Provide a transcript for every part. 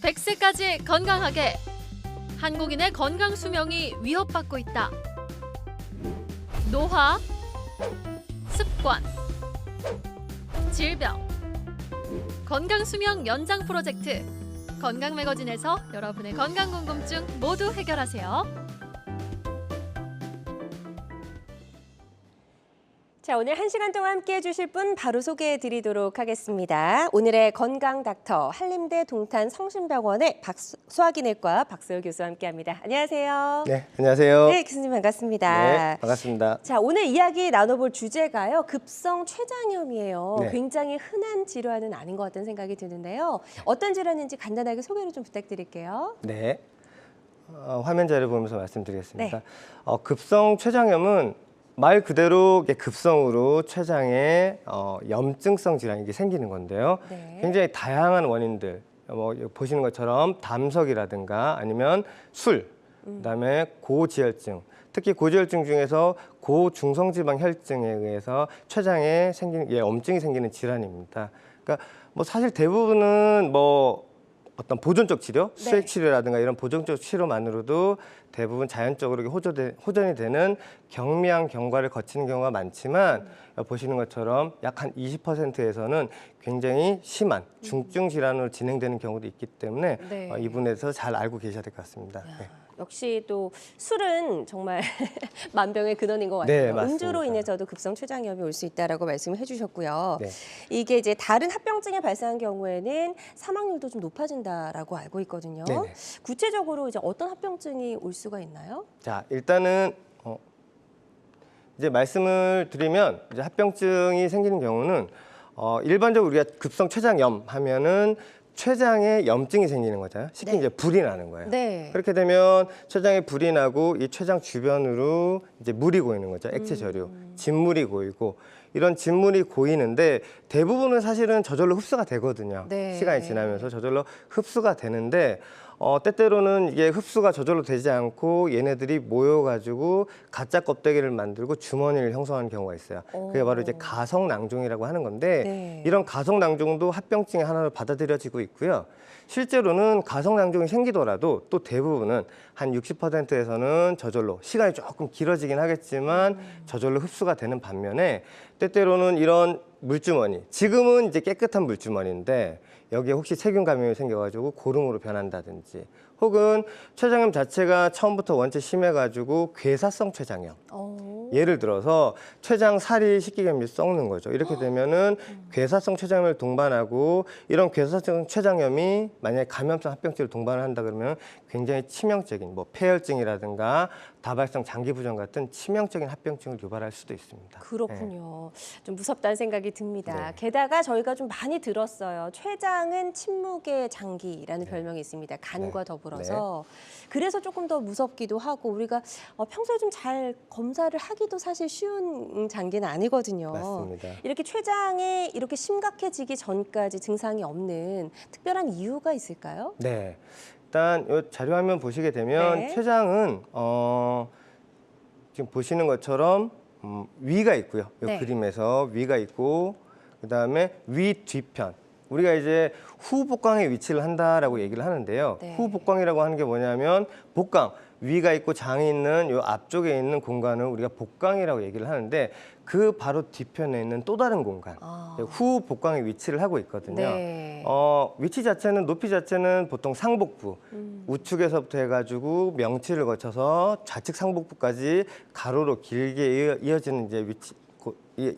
100세까지 건강하게. 한국인의 건강 수명이 위협받고 있다. 노화, 습관, 질병. 건강 수명 연장 프로젝트. 건강 매거진에서 여러분의 건강 궁금증 모두 해결하세요. 자, 오늘 1시간 동안 함께해 주실 분 바로 소개해 드리도록 하겠습니다. 오늘의 건강 닥터 한림대 동탄 성심병원의 소화기내과 박소영 교수와 함께합니다. 안녕하세요. 네, 안녕하세요. 네, 교수님 반갑습니다. 네, 반갑습니다. 자, 오늘 이야기 나눠볼 주제가요. 급성 췌장염이에요. 네. 굉장히 흔한 질환은 아닌 것 같다는 생각이 드는데요. 어떤 질환인지 간단하게 소개를 좀 부탁드릴게요. 네, 화면 자료 보면서 말씀드리겠습니다. 네. 급성 췌장염은 말 그대로 급성으로 췌장에 염증성 질환이 생기는 건데요. 네. 굉장히 다양한 원인들, 보시는 것처럼 담석이라든가 아니면 술, 그다음에 고지혈증, 특히 고지혈증 중에서 고중성지방 혈증에 의해서 췌장에 생기는 염증이 생기는 질환입니다. 그러니까 사실 대부분은 어떤 보존적 치료, 네. 수액 치료라든가 이런 보존적 치료만으로도 대부분 자연적으로 호전이 되는 경미한 경과를 거치는 경우가 많지만 보시는 것처럼 약 한 20%에서는 굉장히 심한 중증 질환으로 진행되는 경우도 있기 때문에 네. 이 부분에서 잘 알고 계셔야 될 것 같습니다. 야, 네. 역시 또 술은 정말 만병의 근원인 것 네, 같아요. 맞습니다. 음주로 인해서도 급성 췌장염이 올 수 있다라고 말씀을 해주셨고요. 네. 이게 이제 다른 합병증에 발생한 경우에는 사망률도 좀 높아진다라고 알고 있거든요. 네네. 구체적으로 이제 어떤 합병증이 올 수가 있나요? 자, 일단은 이제 말씀을 드리면 이제 합병증이 생기는 경우는 일반적으로 우리가 급성 췌장염 하면은 췌장에 염증이 생기는 거잖아요. 쉽게 네. 이제 불이 나는 거예요. 네. 그렇게 되면 췌장에 불이 나고 이 췌장 주변으로 이제 물이 고이는 거죠. 액체 저류, 진물이 고이고 이런 진물이 고이는데 대부분은 사실은 저절로 흡수가 되거든요. 네. 시간이 지나면서 저절로 흡수가 되는데 때때로는 이게 흡수가 저절로 되지 않고 얘네들이 모여가지고 가짜 껍데기를 만들고 주머니를 형성하는 경우가 있어요. 그게 바로 이제 가성낭종이라고 하는 건데 네. 이런 가성낭종도 합병증의 하나로 받아들여지고 있고요. 실제로는 가성낭종이 생기더라도 또 대부분은 한 60%에서는 저절로 시간이 조금 길어지긴 하겠지만 저절로 흡수가 되는 반면에 때때로는 이런 물주머니, 지금은 이제 깨끗한 물주머니인데 여기에 혹시 세균 감염이 생겨가지고 고름으로 변한다든지 혹은 췌장염 자체가 처음부터 원체 심해가지고 괴사성 췌장염. 예를 들어서 췌장 살이 식기감이 썩는 거죠. 이렇게 되면은 괴사성 췌장염을 동반하고 이런 괴사성 췌장염이 만약에 감염성 합병증을 동반을 한다 그러면 굉장히 치명적인 폐혈증이라든가 다발성 장기부전 같은 치명적인 합병증을 유발할 수도 있습니다. 그렇군요. 좀 무섭다는 생각이 듭니다. 네. 게다가 저희가 좀 많이 들었어요. 췌장은 침묵의 장기라는 별명이 있습니다. 간과 네. 더불어서. 그래서 조금 더 무섭기도 하고 우리가 평소에 좀 잘 검사를 하기도 사실 쉬운 장기는 아니거든요. 맞습니다. 이렇게 췌장이 이렇게 심각해지기 전까지 증상이 없는 특별한 이유가 있을까요? 네. 일단 이 자료 화면 보시게 되면 네. 췌장은 지금 보시는 것처럼 위가 있고요. 이 네. 그림에서 위가 있고 그다음에 위 뒤편. 우리가 이제 후복강에 위치를 한다라고 얘기를 하는데요. 네. 후복강이라고 하는 게 뭐냐면 복강, 위가 있고 장이 있는 요 앞쪽에 있는 공간을 우리가 복강이라고 얘기를 하는데 그 바로 뒤편에 있는 또 다른 공간, 후복강에 위치를 하고 있거든요. 네. 위치 자체는 높이 자체는 보통 상복부, 우측에서부터 해가지고 명치를 거쳐서 좌측 상복부까지 가로로 길게 이어지는 이제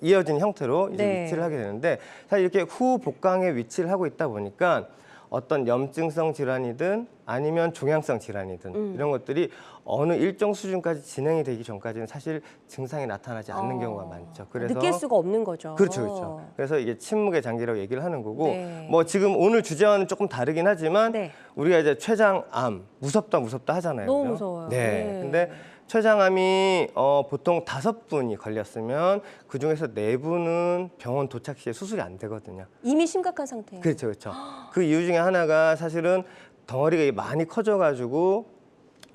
이어진 형태로 이제 네. 위치를 하게 되는데 사실 이렇게 후복강에 위치를 하고 있다 보니까 어떤 염증성 질환이든 아니면 종양성 질환이든 이런 것들이 어느 일정 수준까지 진행이 되기 전까지는 사실 증상이 나타나지 않는 경우가 많죠. 그래서 느낄 수가 없는 거죠. 그렇죠, 그렇죠. 그래서 이게 침묵의 장기라고 얘기를 하는 거고, 네. 지금 오늘 주제와는 조금 다르긴 하지만 네. 우리가 이제 췌장암 무섭다 하잖아요. 너무 그죠? 무서워요. 네. 네. 근데 췌장암이 보통 5분이 걸렸으면 그 중에서 4분은 병원 도착 시에 수술이 안 되거든요. 이미 심각한 상태예요. 그렇죠, 그렇죠. 그 이유 중에 하나가 사실은 덩어리가 많이 커져가지고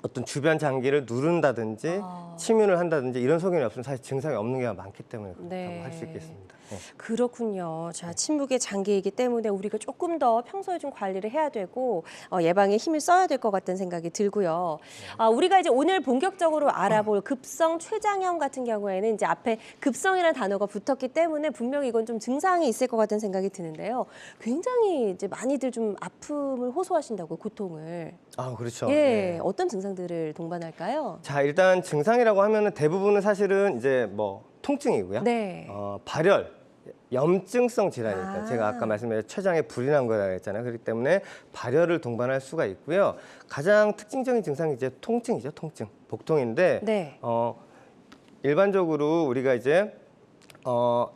어떤 주변 장기를 누른다든지 침윤을 한다든지 이런 소견이 없으면 사실 증상이 없는 경우가 많기 때문에 그렇다고 네. 할 수 있겠습니다. 네. 그렇군요. 자, 침묵의 장기이기 때문에 우리가 조금 더 평소에 좀 관리를 해야 되고 예방에 힘을 써야 될 것 같다는 생각이 들고요. 우리가 이제 오늘 본격적으로 알아볼 급성 췌장염 같은 경우에는 이제 앞에 급성이라는 단어가 붙었기 때문에 분명히 이건 좀 증상이 있을 것 같다는 생각이 드는데요. 굉장히 이제 많이들 좀 아픔을 호소하신다고요, 고통을. 아, 그렇죠. 예, 네. 어떤 증상들을 동반할까요? 자, 일단 증상이라고 하면은 대부분은 사실은 이제 뭐 통증이고요. 네. 발열, 염증성 질환이니까 아. 제가 아까 말씀드린 췌장에 불이 난 거라고 했잖아요. 그렇기 때문에 발열을 동반할 수가 있고요. 가장 특징적인 증상이 이제 통증이죠. 통증, 복통인데 네. 일반적으로 우리가 이제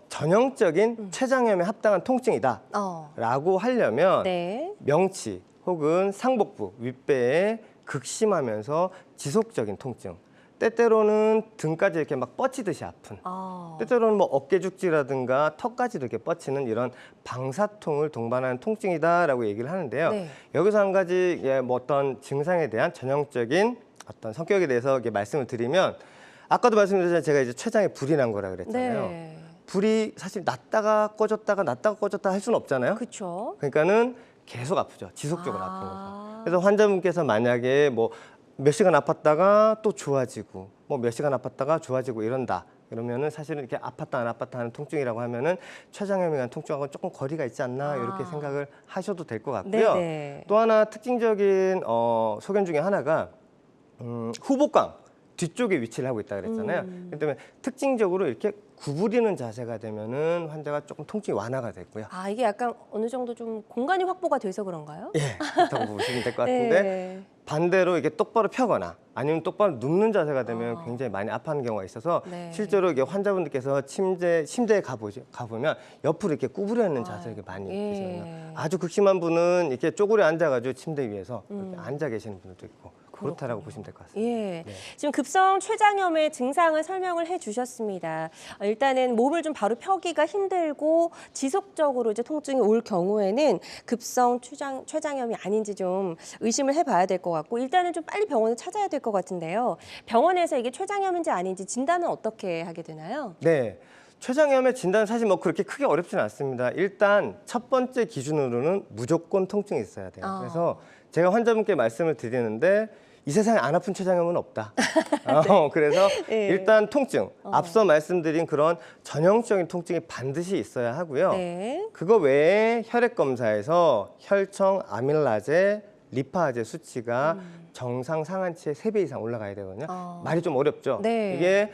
전형적인 췌장염에 합당한 통증이다라고 하려면 네. 명치 혹은 상복부, 윗배에 극심하면서 지속적인 통증, 때때로는 등까지 이렇게 막 뻗치듯이 아픈, 때때로는 뭐 어깨 죽지라든가 턱까지도 이렇게 뻗치는 이런 방사통을 동반하는 통증이다라고 얘기를 하는데요. 네. 여기서 한 가지 뭐 어떤 증상에 대한 전형적인 어떤 성격에 대해서 이렇게 말씀을 드리면, 아까도 말씀드렸지만 제가 이제 췌장에 불이 난 거라 그랬잖아요. 네. 불이 사실 났다가 꺼졌다가 났다가 꺼졌다 할 수는 없잖아요. 그렇죠. 그러니까는 계속 아프죠. 지속적으로 아픈 거죠. 그래서 환자분께서 만약에 뭐 몇 시간 아팠다가 또 좋아지고 뭐 몇 시간 아팠다가 좋아지고 이런다. 그러면은 사실은 이렇게 아팠다 안 아팠다 하는 통증이라고 하면은 췌장염에 대한 통증하고 조금 거리가 있지 않나 이렇게 생각을 하셔도 될 것 같고요. 네네. 또 하나 특징적인 소견 중에 하나가 후복강 뒤쪽에 위치를 하고 있다 그랬잖아요. 그렇기 때문에 특징적으로 이렇게 구부리는 자세가 되면은 환자가 조금 통증이 완화가 되고요. 이게 약간 어느 정도 좀 공간이 확보가 돼서 그런가요? 예, 그렇다고 보시면 될 것 같은데 네. 반대로 이게 똑바로 펴거나 아니면 똑바로 눕는 자세가 되면 굉장히 많이 아파하는 경우가 있어서 네. 실제로 이게 환자분들께서 침대에 가보면 옆으로 이렇게 구부려 있는 자세를 이렇게 많이 예. 계시거든요. 아주 극심한 분은 이렇게 쪼그려 앉아가지고 침대 위에서 이렇게 앉아 계시는 분들도 있고 그렇다라고 보시면 될 것 같습니다. 예. 네. 지금 급성 췌장염의 증상을 설명을 해주셨습니다. 일단은 몸을 좀 바로 펴기가 힘들고 지속적으로 이제 통증이 올 경우에는 급성 췌장염이 아닌지 좀 의심을 해봐야 될 것 같고, 일단은 좀 빨리 병원을 찾아야 될 것 같은데요. 병원에서 이게 췌장염인지 아닌지 진단은 어떻게 하게 되나요? 네. 췌장염의 진단은 사실 뭐 그렇게 크게 어렵지는 않습니다. 일단 첫 번째 기준으로는 무조건 통증이 있어야 돼요. 그래서 제가 환자분께 말씀을 드리는데 이 세상에 안 아픈 췌장염은 없다. 그래서 예. 일단 통증, 앞서 말씀드린 그런 전형적인 통증이 반드시 있어야 하고요. 네. 그거 외에 혈액 검사에서 혈청, 아밀라제, 리파제 수치가 정상 상한치의 3배 이상 올라가야 되거든요. 말이 좀 어렵죠. 네. 이게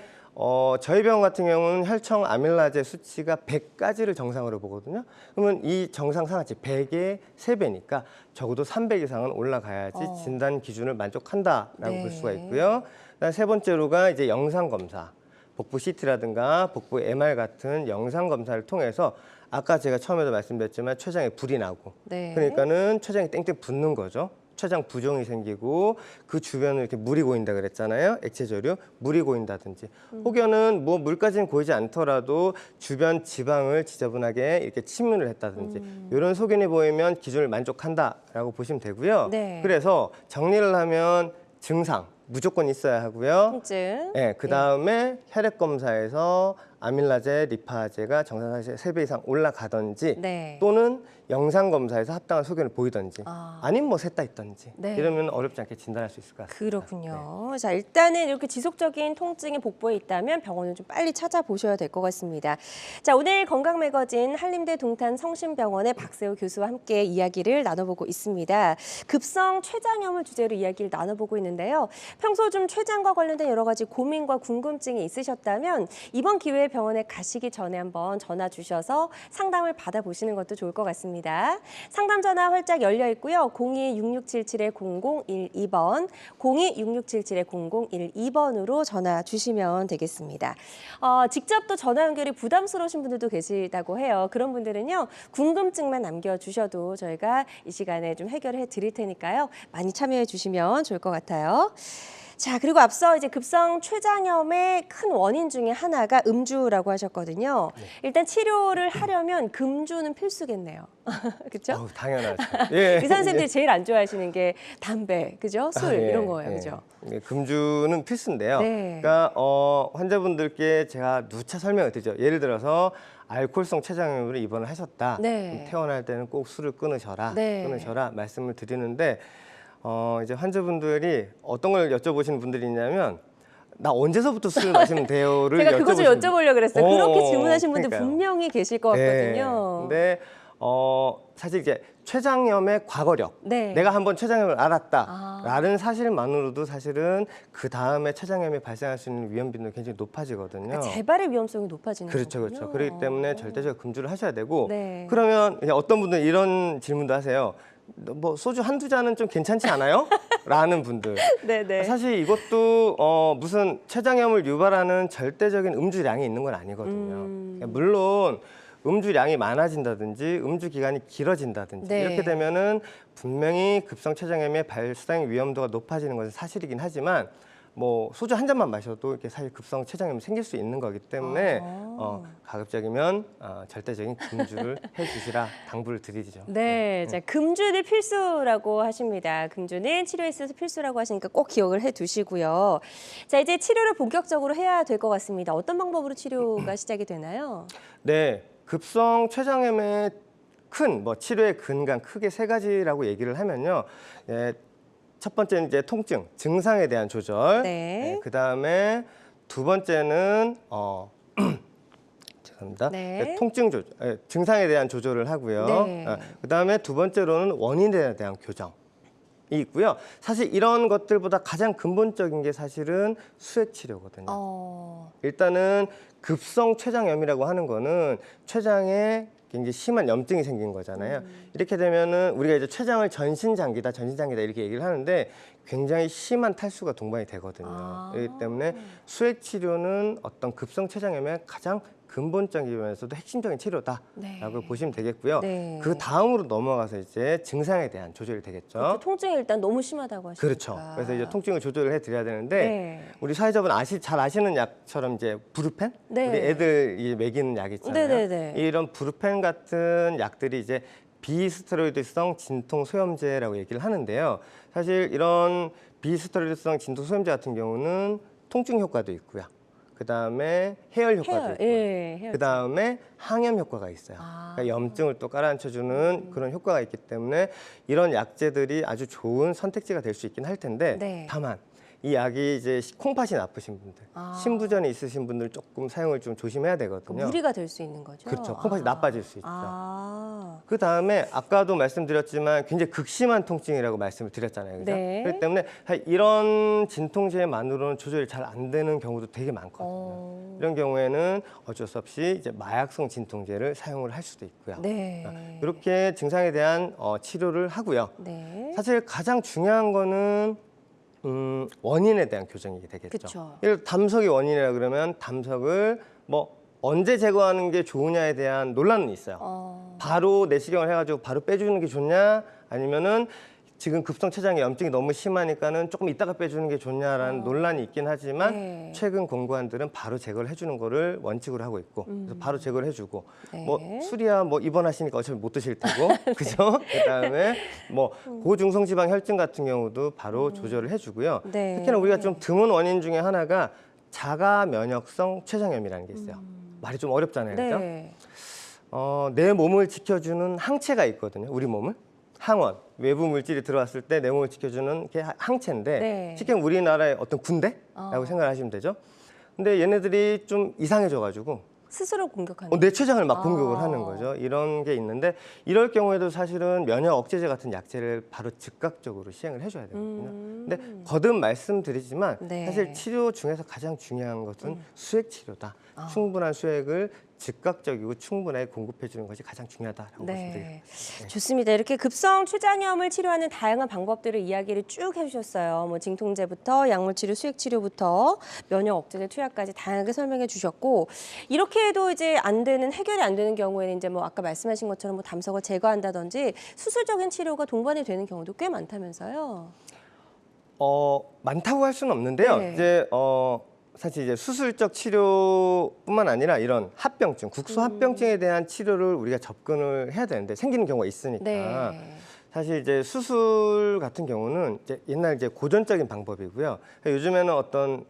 저희 병원 같은 경우는 혈청 아밀라제 수치가 100까지를 정상으로 보거든요. 그러면 이 정상 상한치 100의 3배니까 적어도 300 이상은 올라가야지 진단 기준을 만족한다라고 네. 볼 수가 있고요. 그다음 세 번째로가 이제 영상 검사, 복부 CT라든가 복부 MR 같은 영상 검사를 통해서 아까 제가 처음에도 말씀드렸지만 췌장에 불이 나고 네. 그러니까는 췌장이 땡땡 붓는 거죠. 췌장 부종이 생기고 그 주변을 이렇게 물이 고인다 그랬잖아요. 액체저류 물이 고인다든지 혹여는 뭐 물까지는 고이지 않더라도 주변 지방을 지저분하게 이렇게 침문을 했다든지 이런 소견이 보이면 기준을 만족한다라고 보시면 되고요. 네. 그래서 정리를 하면 증상 무조건 있어야 하고요. 통증. 네, 그 다음에 혈액 검사에서 아밀라제, 리파제가 정상 상한치 3배 이상 올라가든지 네. 또는 영상 검사에서 합당한 소견을 보이든지 아니면 뭐 셋 다 있든지 네. 이러면 어렵지 않게 진단할 수 있을 것 같습니다. 그렇군요. 자, 일단은 이렇게 지속적인 통증이 복부에 있다면 병원을 좀 빨리 찾아보셔야 될 것 같습니다. 자, 오늘 건강 매거진 한림대 동탄 성심병원의 박세호 교수와 함께 이야기를 나눠보고 있습니다. 급성 췌장염을 주제로 이야기를 나눠보고 있는데요. 평소 좀 췌장과 관련된 여러 가지 고민과 궁금증이 있으셨다면 이번 기회에 병원에 가시기 전에 한번 전화 주셔서 상담을 받아보시는 것도 좋을 것 같습니다. 상담 전화 활짝 열려 있고요. 02-6677-0012번, 02-6677-0012번으로 전화 주시면 되겠습니다. 직접 또 전화 연결이 부담스러우신 분들도 계시다고 해요. 그런 분들은요, 궁금증만 남겨주셔도 저희가 이 시간에 좀 해결해 드릴 테니까요. 많이 참여해 주시면 좋을 것 같아요. 자, 그리고 앞서 이제 급성 췌장염의 큰 원인 중에 하나가 음주라고 하셨거든요. 일단 치료를 하려면 금주는 필수겠네요. 그렇죠? 당연하죠. 예. 의사 선생님들이 제일 안 좋아하시는 게 담배, 그죠? 술 예, 이런 거예요, 예. 그죠? 예, 금주는 필수인데요. 네. 그러니까 환자분들께 제가 누차 설명을 드리죠. 예를 들어서 알코올성 췌장염으로 입원을 하셨다. 네. 퇴원할 때는 꼭 술을 끊으셔라. 네. 끊으셔라 말씀을 드리는데 이제 환자분들이 어떤 걸 여쭤보시는 분들이 있냐면 나 언제서부터 술을 마시면 돼요를 제가 그거 좀 여쭤보시는 여쭤보려고 그랬어요. 그렇게 어, 질문하신 분들 그러니까요. 분명히 계실 것 같거든요. 네. 근데 사실 이제 췌장염의 과거력, 네. 내가 한번 췌장염을 아. 알았다라는 사실만으로도 사실은 그 다음에 췌장염이 발생할 수 있는 위험 빈도가 굉장히 높아지거든요. 그러니까 재발의 위험성이 높아지는 그렇죠, 거군요. 그렇죠. 그렇기 때문에 절대적으로 금주를 하셔야 되고, 네. 그러면 그냥 어떤 분들은 이런 질문도 하세요. 뭐 소주 한두 잔은 좀 괜찮지 않아요? 라는 분들. 네네. 사실 이것도 무슨 췌장염을 유발하는 절대적인 음주량이 있는 건 아니거든요. 물론 음주량이 많아진다든지 음주 기간이 길어진다든지 네. 이렇게 되면은 분명히 급성 췌장염의 발생 위험도가 높아지는 것은 사실이긴 하지만 뭐 소주 한 잔만 마셔도 이렇게 사실 급성 췌장염이 생길 수 있는 거기 때문에 가급적이면 절대적인 금주를 해주시라 당부를 드리죠. 네, 자, 금주는 필수라고 하십니다. 금주는 치료에 있어서 필수라고 하시니까 꼭 기억을 해두시고요. 자, 이제 치료를 본격적으로 해야 될 것 같습니다. 어떤 방법으로 치료가 시작이 되나요? 네, 급성 췌장염의 큰 치료의 근간 크게 세 가지라고 얘기를 하면요. 첫 번째는 이제 통증, 증상에 대한 조절. 네. 그다음에 두 번째는 죄송합니다. 네. 통증 조절, 증상에 대한 조절을 하고요. 네. 그다음에 두 번째로는 원인에 대한 교정이 있고요. 사실 이런 것들보다 가장 근본적인 게 사실은 수액 치료거든요. 일단은 급성 췌장염이라고 하는 거는 췌장에 굉장히 심한 염증이 생긴 거잖아요. 이렇게 되면은 우리가 이제 췌장을 전신장기다 이렇게 얘기를 하는데 굉장히 심한 탈수가 동반이 되거든요. 그렇기 때문에 수액 치료는 어떤 급성 췌장염의 가장 근본적이면서도 핵심적인 치료다라고 네. 보시면 되겠고요. 네. 그 다음으로 넘어가서 이제 증상에 대한 조절이 되겠죠. 그렇죠. 통증이 일단 너무 심하다고 하시니까. 그렇죠. 그래서 이제 통증을 조절을 해드려야 되는데 네. 우리 사회자분 잘 아시는 약처럼 이제 부르펜, 네. 우리 애들 이 먹이는 약 있잖아요. 네네네. 이런 부르펜 같은 약들이 이제 비스테로이드성 진통 소염제라고 얘기를 하는데요. 사실 이런 비스테로이드성 진통 소염제 같은 경우는 통증 효과도 있고요. 그 다음에 해열 효과도 있고요. 예, 그 다음에 항염 효과가 있어요. 그러니까 염증을 또 깔아앉혀주는 그런 효과가 있기 때문에 이런 약제들이 아주 좋은 선택지가 될 수 있긴 할 텐데 네. 다만 이 약이 이제 콩팥이 나쁘신 분들, 신부전이 있으신 분들 조금 사용을 좀 조심해야 되거든요. 무리가 될 수 있는 거죠. 그렇죠. 콩팥이 나빠질 수 있죠. 아. 그 다음에 아까도 말씀드렸지만 굉장히 극심한 통증이라고 말씀을 드렸잖아요. 그죠? 네. 그렇기 때문에 이런 진통제만으로는 조절이 잘 안 되는 경우도 되게 많거든요. 이런 경우에는 어쩔 수 없이 이제 마약성 진통제를 사용을 할 수도 있고요. 네. 이렇게 증상에 대한 치료를 하고요. 네. 사실 가장 중요한 거는 원인에 대한 교정이 되겠죠. 그쵸. 예를 들어 담석이 원인이라 그러면 담석을 언제 제거하는 게 좋으냐에 대한 논란은 있어요. 바로 내시경을 해가지고 바로 빼주는 게 좋냐, 아니면은 지금 급성 췌장의 염증이 너무 심하니까는 조금 이따가 빼주는 게 좋냐라는 논란이 있긴 하지만 네. 최근 권고안들은 바로 제거를 해주는 거를 원칙으로 하고 있고 그래서 바로 제거를 해주고 네. 술이야 입원하시니까 어차피 못 드실 테고 그죠? 그다음에 고중성 지방 혈증 같은 경우도 바로 조절을 해주고요. 네. 특히나 우리가 좀 드문 원인 중에 하나가 자가 면역성 췌장염이라는 게 있어요. 말이 좀 어렵잖아요, 그죠? 네. 내 몸을 지켜주는 항체가 있거든요. 우리 몸을. 항원, 외부 물질이 들어왔을 때 내 몸을 지켜주는 게 항체인데 네. 쉽게 우리나라의 어떤 군대라고 생각하시면 되죠. 근데 얘네들이 좀 이상해져가지고 스스로 공격하는. 내 췌장을 막 공격을 하는 거죠. 이런 게 있는데 이럴 경우에도 사실은 면역 억제제 같은 약제를 바로 즉각적으로 시행을 해줘야 되거든요. 근데 거듭 말씀드리지만 네. 사실 치료 중에서 가장 중요한 것은 수액 치료다. 충분한 수액을 즉각적이고 충분하게 공급해 주는 것이 가장 중요하다라고 보시면 되겠습니다. 네. 좋습니다. 이렇게 급성 췌장염을 치료하는 다양한 방법들을 이야기를 쭉 해주셨어요. 진통제부터 약물치료, 수액치료부터 면역 억제제 투약까지 다양하게 설명해 주셨고 이렇게 해도 이제 해결이 안 되는 경우에는 이제 아까 말씀하신 것처럼 담석을 제거한다든지 수술적인 치료가 동반이 되는 경우도 꽤 많다면서요. 많다고 할 수는 없는데요. 네. 이제 사실 이제 수술적 치료뿐만 아니라 이런 합병증, 국소 합병증에 대한 치료를 우리가 접근을 해야 되는데 생기는 경우가 있으니까 네. 사실 이제 수술 같은 경우는 이제 옛날 이제 고전적인 방법이고요. 요즘에는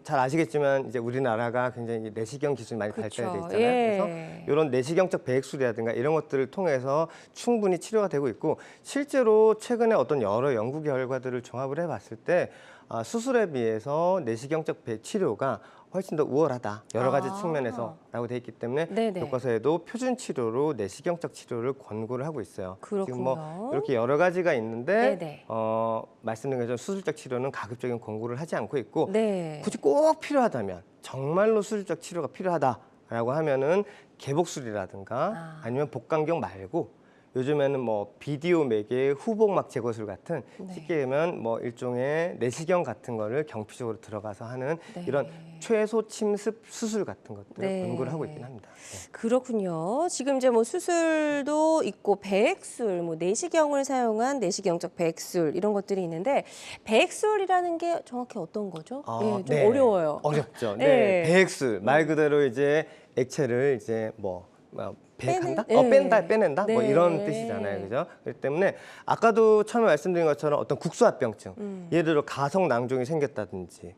잘 아시겠지만 이제 우리나라가 굉장히 내시경 기술이 많이 발달돼 그쵸. 있잖아요. 예. 그래서 이런 내시경적 배액술이라든가 이런 것들을 통해서 충분히 치료가 되고 있고 실제로 최근에 어떤 여러 연구 결과들을 종합을 해봤을 때 수술에 비해서 내시경적 배 치료가 훨씬 더 우월하다. 여러 가지 측면에서라고 돼 있기 때문에 네네. 교과서에도 표준 치료로 내시경적 치료를 권고를 하고 있어요. 지금 그렇군요. 이렇게 여러 가지가 있는데 네네. 말씀드린 것처럼 수술적 치료는 가급적이면 권고를 하지 않고 있고 네. 굳이 꼭 필요하다면 정말로 수술적 치료가 필요하다라고 하면은 개복술이라든가 아니면 복강경 말고 요즘에는 뭐 비디오 매개 후복막 제거술 같은 쉽게 하면 뭐 일종의 내시경 같은 거를 경피적으로 들어가서 하는 이런 최소 침습 수술 같은 것들을 권고를 하고 있긴 합니다. 네. 그렇군요. 지금 이제 뭐 수술도 있고 배액술, 뭐 내시경을 사용한 내시경적 배액술 이런 것들이 있는데 배액술이라는 게 정확히 어떤 거죠? 좀 네. 어려워요. 어렵죠. 네. 네. 배액술 말 그대로 이제 액체를 이제 배액한다? 네. 빼낸다? 뭐 네. 이런 뜻이잖아요. 그죠? 그렇기 때문에 아까도 처음에 말씀드린 것처럼 어떤 국소합병증, 예를 들어 가성낭종이 생겼다든지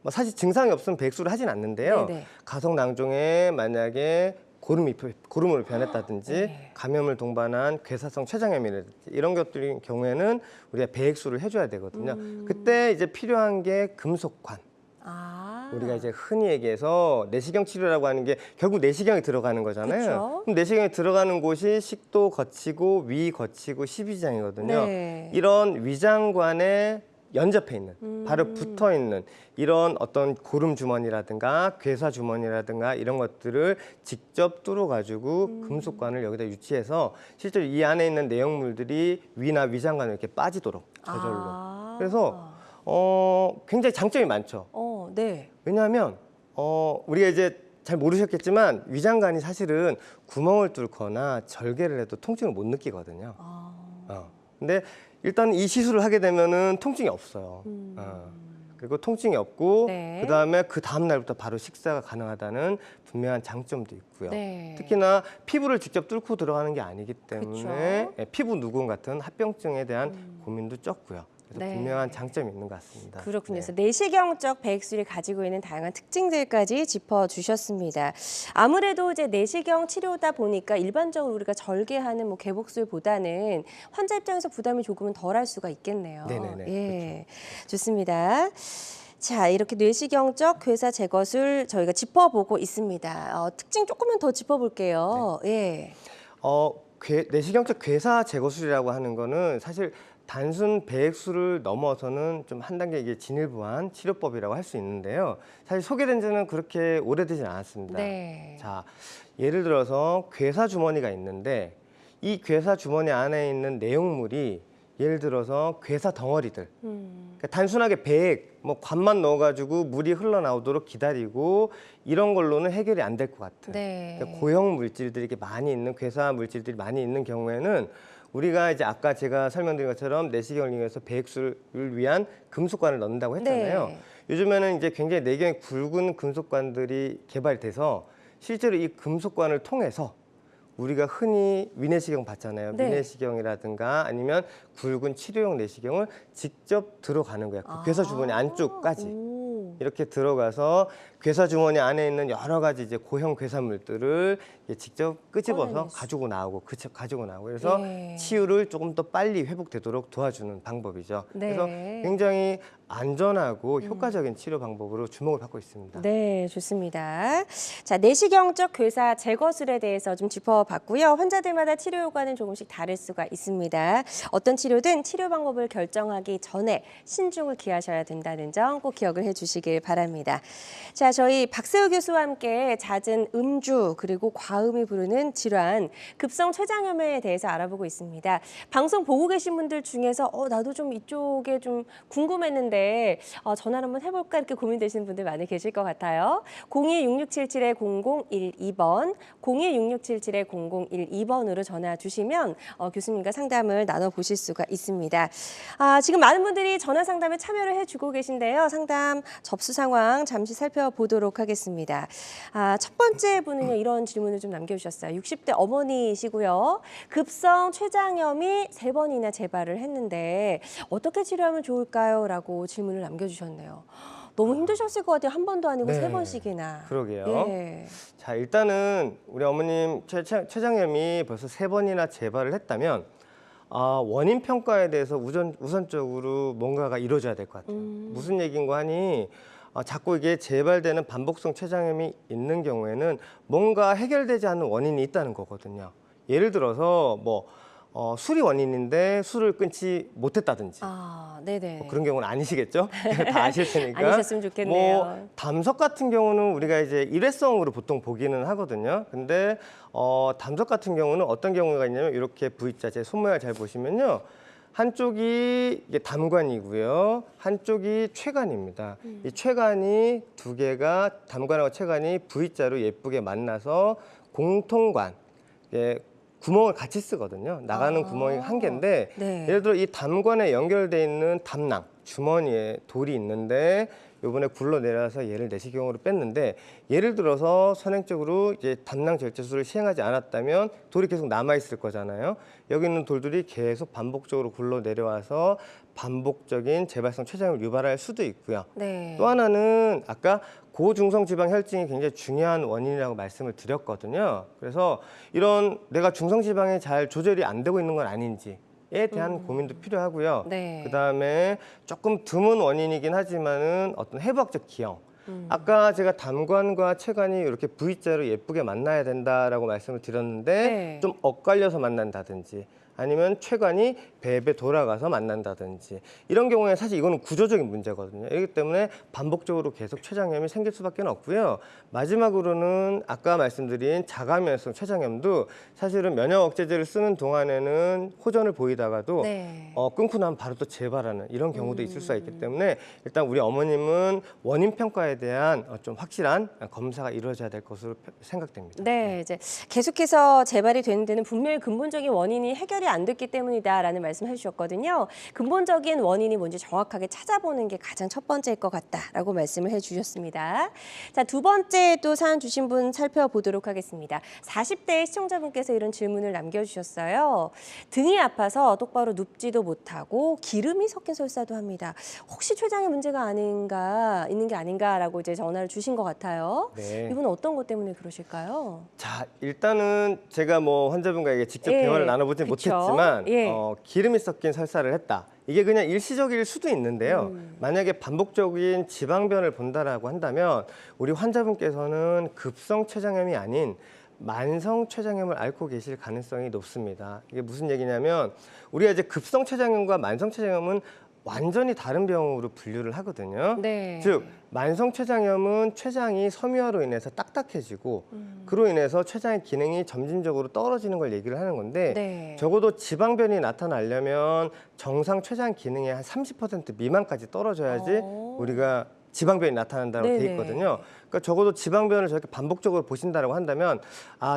뭐 사실 증상이 없으면 배액술을 하진 않는데요. 네네. 가성낭종에 만약에 고름으로 변했다든지 감염을 동반한 괴사성 췌장염이라든지 이런 것들인 경우에는 우리가 배액술을 해줘야 되거든요. 그때 이제 필요한 게 금속관. 우리가 이제 흔히 얘기해서 내시경 치료라고 하는 게 결국 내시경이 들어가는 거잖아요. 그쵸? 그럼 내시경이 들어가는 곳이 식도 거치고 위 거치고 십이지장이거든요. 네. 이런 위장관에 연접해 있는, 바로 붙어 있는 이런 어떤 고름 주머니라든가 괴사 주머니라든가 이런 것들을 직접 뚫어가지고 금속관을 여기다 유치해서 실제로 이 안에 있는 내용물들이 위나 위장관에 이렇게 빠지도록 저절로. 그래서 굉장히 장점이 많죠. 네. 왜냐하면 우리가 이제 잘 모르셨겠지만 위장관이 사실은 구멍을 뚫거나 절개를 해도 통증을 못 느끼거든요. 근데 일단 이 시술을 하게 되면은 통증이 없어요. 그리고 통증이 없고 네. 그다음에 그 다음 날부터 바로 식사가 가능하다는 분명한 장점도 있고요. 네. 특히나 피부를 직접 뚫고 들어가는 게 아니기 때문에 그쵸. 피부 누군 같은 합병증에 대한 고민도 적고요. 그래서 네. 분명한 장점이 있는 것 같습니다. 그렇군요. 네. 그래서 내시경적 배액술이 가지고 있는 다양한 특징들까지 짚어주셨습니다. 아무래도 이제 내시경 치료다 보니까 일반적으로 우리가 절개하는 뭐 개복술보다는 환자 입장에서 부담이 조금은 덜할 수가 있겠네요. 네네네. 예, 좋습니다. 자, 이렇게 뇌시경적 괴사 제거술 저희가 짚어보고 있습니다. 특징 조금만 더 짚어볼게요. 예. 내시경적 괴사 제거술이라고 하는 거는 사실 단순 배액술을 넘어서는 좀 한 단계 이게 진일보한 치료법이라고 할 수 있는데요. 사실 소개된 지는 그렇게 오래되진 않았습니다. 네. 자, 예를 들어서 괴사 주머니가 있는데 이 괴사 주머니 안에 있는 내용물이 예를 들어서 괴사 덩어리들. 그러니까 단순하게 배액, 뭐 관만 넣어가지고 물이 흘러나오도록 기다리고 이런 걸로는 해결이 안 될 것 같은. 네. 그러니까 고형 물질들이 이렇게 많이 있는 괴사 물질들이 많이 있는 경우에는 우리가 이제 아까 제가 설명드린 것처럼 내시경을 이용해서 배액술을 위한 금속관을 넣는다고 했잖아요. 네. 요즘에는 이제 굉장히 내경이 굵은 금속관들이 개발이 돼서 실제로 이 금속관을 통해서 우리가 흔히 위내시경 봤잖아요. 네. 위내시경이라든가 아니면 굵은 치료용 내시경을 직접 들어가는 거예요. 그 괴사 주머니 안쪽까지. 이렇게 들어가서 괴사 주머니 안에 있는 여러 가지 이제 고형 괴사물들을 직접 끄집어서 꺼내냈어. 가지고 나오고 그래서 네. 치유를 조금 더 빨리 회복되도록 도와주는 방법이죠. 네. 그래서 굉장히 안전하고 효과적인 치료 방법으로 주목을 받고 있습니다. 네, 좋습니다. 자, 내시경적 괴사 제거술에 대해서 좀 짚어봤고요. 환자들마다 치료 효과는 조금씩 다를 수가 있습니다. 어떤 치료든 치료 방법을 결정하기 전에 신중을 기하셔야 된다는 점 꼭 기억을 해주시길 바랍니다. 자, 저희 박세호 교수와 함께 잦은 음주 그리고 과음이 부르는 질환, 급성 췌장염에 대해서 알아보고 있습니다. 방송 보고 계신 분들 중에서 나도 좀 이쪽에 좀 궁금했는데 전화를 한번 해볼까 이렇게 고민되시는 분들 많이 계실 것 같아요. 02-6677-0012번, 02-6677-0012번으로 전화 주시면 교수님과 상담을 나눠보실 수가 있습니다. 지금 많은 분들이 전화 상담에 참여를 해주고 계신데요. 상담 접수 상황 잠시 살펴보도록 하겠습니다. 첫 번째 분은요, 이런 질문을 좀 남겨주셨어요. 60대 어머니이시고요. 급성 췌장염이 3번이나 재발을 했는데 어떻게 치료하면 좋을까요? 라고 질문을 남겨주셨네요. 너무 힘드셨을 것 같아요. 한 번도 아니고 네. 3번씩이나. 그러게요. 예. 자, 일단은 우리 어머님 췌장염이 벌써 3번이나 재발을 했다면 원인 평가에 대해서 우선적으로 뭔가가 이루어져야 될 것 같아요. 무슨 얘기인가 하니 자꾸 이게 재발되는 반복성 췌장염이 있는 경우에는 뭔가 해결되지 않는 원인이 있다는 거거든요. 예를 들어서 술이 원인인데 술을 끊지 못했다든지 네네. 그런 경우는 아니시겠죠? 다 아실 테니까. 아니셨으면 좋겠네요. 담석 같은 경우는 우리가 이제 일회성으로 보통 보기는 하거든요. 근데 담석 같은 경우는 어떤 경우가 있냐면 이렇게 V자, 제 손모양을 잘 보시면요. 한쪽이 이게 담관이고요. 한쪽이 췌관입니다. 이 췌관이 두 개가 담관하고 췌관이 V자로 예쁘게 만나서 공통관, 구멍을 같이 쓰거든요. 나가는 구멍이 한 개인데 네. 예를 들어 이 담관에 연결돼 있는 담낭, 주머니에 돌이 있는데 요번에 굴러내려서 얘를 내시경으로 뺐는데 예를 들어서 선행적으로 이제 담낭 절제술을 시행하지 않았다면 돌이 계속 남아있을 거잖아요. 여기 있는 돌들이 계속 반복적으로 굴러내려와서 반복적인 재발성 췌장을 유발할 수도 있고요. 네. 또 하나는 아까 고중성 지방 혈증이 굉장히 중요한 원인이라고 말씀을 드렸거든요. 그래서 이런 내가 중성 지방이 잘 조절이 안 되고 있는 건 아닌지에 대한 고민도 필요하고요. 네. 그다음에 조금 드문 원인이긴 하지만은 어떤 해부학적 기형. 아까 제가 담관과 췌관이 이렇게 V자로 예쁘게 만나야 된다라고 말씀을 드렸는데 네. 좀 엇갈려서 만난다든지 아니면 췌관이 배에 돌아가서 만난다든지 이런 경우에 사실 이거는 구조적인 문제거든요. 그렇기 때문에 반복적으로 계속 췌장염이 생길 수밖에 없고요. 마지막으로는 아까 말씀드린 자가면성 췌장염도 사실은 면역 억제제를 쓰는 동안에는 호전을 보이다가도 네. 끊고 나면 바로 또 재발하는 이런 경우도 있을 수가 있기 때문에 일단 우리 어머님은 원인 평가에 대한 좀 확실한 검사가 이루어져야 될 것으로 생각됩니다. 네, 이제 계속해서 재발이 되는 데는 분명히 근본적인 원인이 해결이 안 됐기 때문이다라는 말씀을 해주셨거든요. 근본적인 원인이 뭔지 정확하게 찾아보는 게 가장 첫 번째일 것 같다라고 말씀을 해주셨습니다. 자, 두 번째 또 사연 주신 분 살펴보도록 하겠습니다. 40대 시청자분께서 이런 질문을 남겨주셨어요. 등이 아파서 똑바로 눕지도 못하고 기름이 섞인 설사도 합니다. 혹시 췌장의 문제가 있는 게 아닌가라고 이제 전화를 주신 것 같아요. 네. 이분은 어떤 것 때문에 그러실까요? 자, 일단은 제가 환자분과에게 직접 예, 대화를 나눠보진 그쵸. 못했지만 예. 기름이 섞인 설사를 했다. 이게 그냥 일시적일 수도 있는데요. 만약에 반복적인 지방변을 본다라고 한다면 우리 환자분께서는 급성 췌장염이 아닌 만성 췌장염을 앓고 계실 가능성이 높습니다. 이게 무슨 얘기냐면 우리가 이제 급성 췌장염과 만성 췌장염은 완전히 다른 병으로 분류를 하거든요. 네. 즉 만성 췌장염은 췌장이 섬유화로 인해서 딱딱해지고 그로 인해서 췌장의 기능이 점진적으로 떨어지는 걸 얘기를 하는 건데 네. 적어도 지방변이 나타나려면 정상 췌장 기능의 한 30% 미만까지 떨어져야지 우리가 지방변이 나타난다고 돼 네네. 있거든요. 그러니까 적어도 지방변을 저렇게 반복적으로 보신다라고 한다면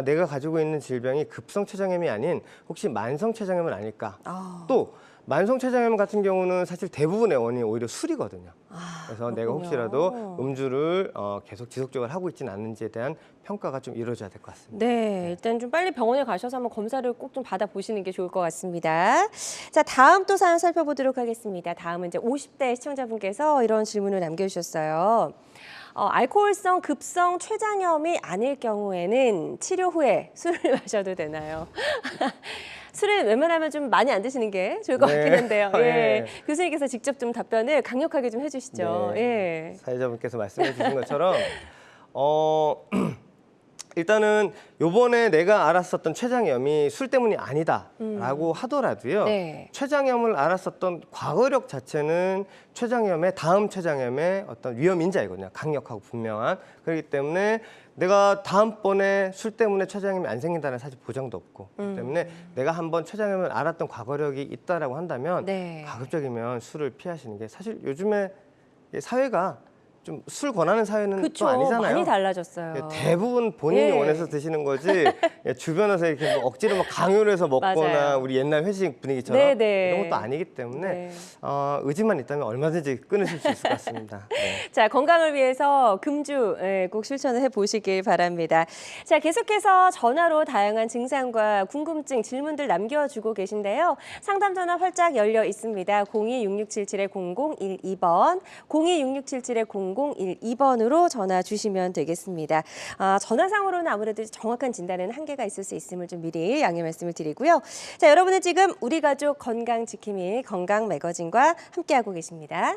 내가 가지고 있는 질병이 급성 췌장염이 아닌 혹시 만성 췌장염은 아닐까? 또 만성 췌장염 같은 경우는 사실 대부분의 원인이 오히려 술이거든요. 그래서 내가 그렇군요. 혹시라도 음주를 계속 지속적으로 하고 있지는 않는지에 대한 평가가 좀 이루어져야 될 것 같습니다. 네, 일단 좀 빨리 병원에 가셔서 한번 검사를 꼭 좀 받아보시는 게 좋을 것 같습니다. 자, 다음 또 사연 살펴보도록 하겠습니다. 다음은 이제 50대 시청자분께서 이런 질문을 남겨주셨어요. 알코올성 급성 췌장염이 아닐 경우에는 치료 후에 술을 마셔도 되나요? 술은 웬만하면 좀 많이 안 드시는 게 좋을 것 네. 같긴 한데요. 예. 네. 교수님께서 직접 좀 답변을 강력하게 좀 해주시죠. 네. 예. 사회자분께서 말씀해 주신 것처럼 일단은 요번에 내가 알았었던 췌장염이 술 때문이 아니다라고 하더라도요. 네. 췌장염을 알았었던 과거력 자체는 췌장염의 다음 췌장염의 어떤 위험 인자이거든요. 강력하고 분명한. 그렇기 때문에 내가 다음번에 술 때문에 췌장염이 안 생긴다는 사실 보장도 없고 그렇기 때문에 내가 한번 췌장염을 알았던 과거력이 있다라고 한다면 네. 가급적이면 술을 피하시는 게 사실 요즘에 사회가 좀 술 권하는 사회는 그쵸. 또 아니잖아요. 많이 달라졌어요. 대부분 본인이 예. 원해서 드시는 거지 주변에서 이렇게 뭐 억지로 막 강요를 해서 먹거나 맞아요. 우리 옛날 회식 분위기처럼 네네. 이런 것도 아니기 때문에 네. 의지만 있다면 얼마든지 끊으실 수 있을 것 같습니다. 네. 자, 건강을 위해서 금주 꼭 실천을 해보시길 바랍니다. 자, 계속해서 전화로 다양한 증상과 궁금증, 질문들 남겨주고 계신데요. 상담 전화 활짝 열려 있습니다. 02-6677-0012번, 02-6677-0012번으로 전화 주시면 되겠습니다. 전화상으로는 아무래도 정확한 진단에는 한계가 있을 수 있음을 좀 미리 양해 말씀을 드리고요. 자, 여러분은 지금 우리 가족 건강 지킴이 건강 매거진과 함께하고 계십니다.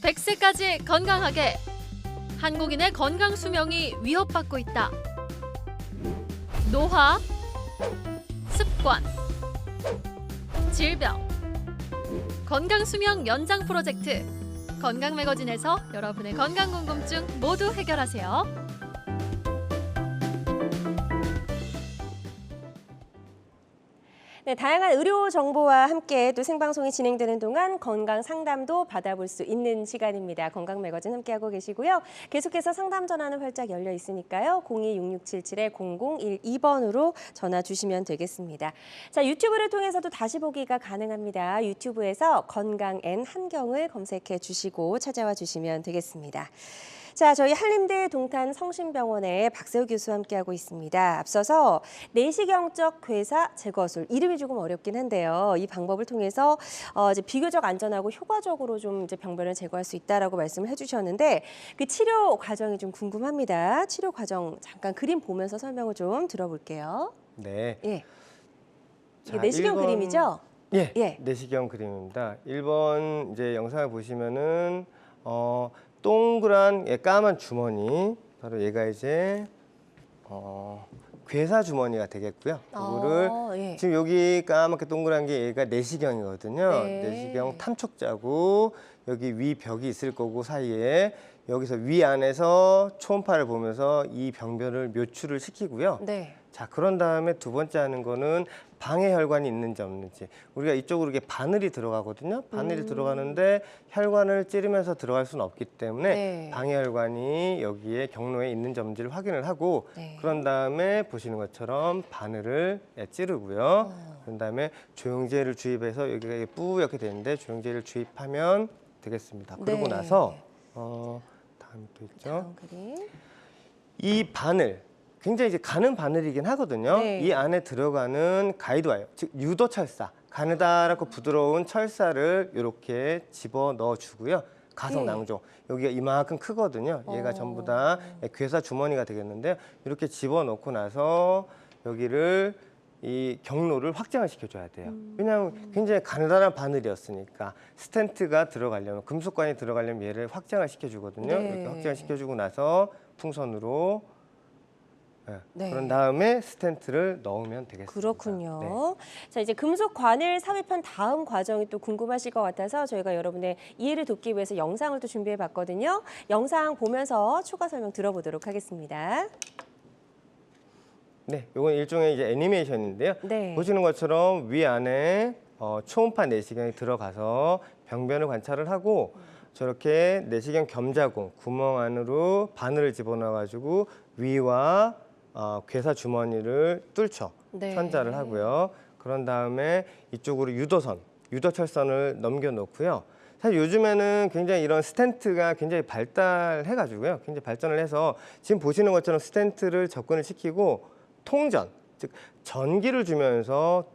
백세까지 건강하게 한국인의 건강 수명이 위협받고 있다. 노화, 습관, 질병, 건강 수명 연장 프로젝트 건강 매거진에서 여러분의 건강 궁금증 모두 해결하세요. 네, 다양한 의료 정보와 함께 또 생방송이 진행되는 동안 건강 상담도 받아볼 수 있는 시간입니다. 건강 매거진 함께하고 계시고요. 계속해서 상담 전화는 활짝 열려 있으니까요. 02-6677-0012번으로 전화 주시면 되겠습니다. 자, 유튜브를 통해서도 다시 보기가 가능합니다. 유튜브에서 건강 앤 한경을 검색해 주시고 찾아와 주시면 되겠습니다. 자, 저희 한림대 동탄 성심병원의 박세호 교수와 함께하고 있습니다. 앞서서 내시경적 괴사 제거술, 이름이 조금 어렵긴 한데요. 이 방법을 통해서 이제 비교적 안전하고 효과적으로 좀 이제 병변을 제거할 수 있다라고 말씀을 해주셨는데 그 치료 과정이 좀 궁금합니다. 치료 과정 잠깐 그림 보면서 설명을 좀 들어볼게요. 네. 예. 자, 이게 내시경 1번 그림이죠? 예, 예. 내시경 그림입니다. 1번 이제 영상을 보시면은 동그란 까만 주머니, 바로 얘가 이제 괴사 주머니가 되겠고요. 이거를 예. 지금 여기 까맣게 동그란 게 얘가 내시경이거든요. 네. 내시경 탐촉자고 여기 위 벽이 있을 거고 사이에 여기서 위 안에서 초음파를 보면서 이 병변을 묘출을 시키고요. 네. 자, 그런 다음에 두 번째 하는 거는 방해 혈관이 있는지 없는지. 우리가 이쪽으로 이렇게 바늘이 들어가거든요. 바늘이 들어가는데 혈관을 찌르면서 들어갈 수는 없기 때문에 네. 방해 혈관이 여기에 경로에 있는지 없는지를 확인을 하고 네. 그런 다음에 보시는 것처럼 바늘을 찌르고요. 그런 다음에 조영제를 주입해서 여기가 뿌옇게 되는데 조영제를 주입하면 되겠습니다. 그러고 네. 나서 다음에 또 있죠. 다음 그림. 이 바늘 굉장히 이제 가는 바늘이긴 하거든요. 네. 이 안에 들어가는 가이드와이어, 즉 유도 철사, 가느다랗고 부드러운 철사를 이렇게 집어 넣어 주고요. 가성 낭종, 여기가 이만큼 크거든요. 얘가 전부 다 괴사 주머니가 되겠는데요. 이렇게 집어 넣고 나서 여기를 이 경로를 확장을 시켜줘야 돼요. 왜냐하면 굉장히 가느다란 바늘이었으니까 스텐트가 들어가려면, 금속관이 들어가려면 얘를 확장을 시켜주거든요. 네. 이렇게 확장을 시켜주고 나서 풍선으로 네. 그런 다음에 스텐트를 넣으면 되겠습니다. 그렇군요. 네. 자, 이제 금속 관을 삽입한 다음 과정이 또 궁금하실 것 같아서 저희가 여러분의 이해를 돕기 위해서 영상을 또 준비해 봤거든요. 영상 보면서 추가 설명 들어보도록 하겠습니다. 네, 이건 일종의 이제 애니메이션인데요. 네. 보시는 것처럼 위 안에 초음파 내시경이 들어가서 병변을 관찰을 하고 저렇게 내시경 겸자공 구멍 안으로 바늘을 집어넣어가지고 위와 괴사 주머니를 뚫죠. 네. 천자를 하고요. 그런 다음에 이쪽으로 유도철선을 넘겨놓고요. 사실 요즘에는 굉장히 이런 스텐트가 굉장히 발달해가지고요. 굉장히 발전을 해서 지금 보시는 것처럼 스텐트를 접근을 시키고 통전, 즉 전기를 주면서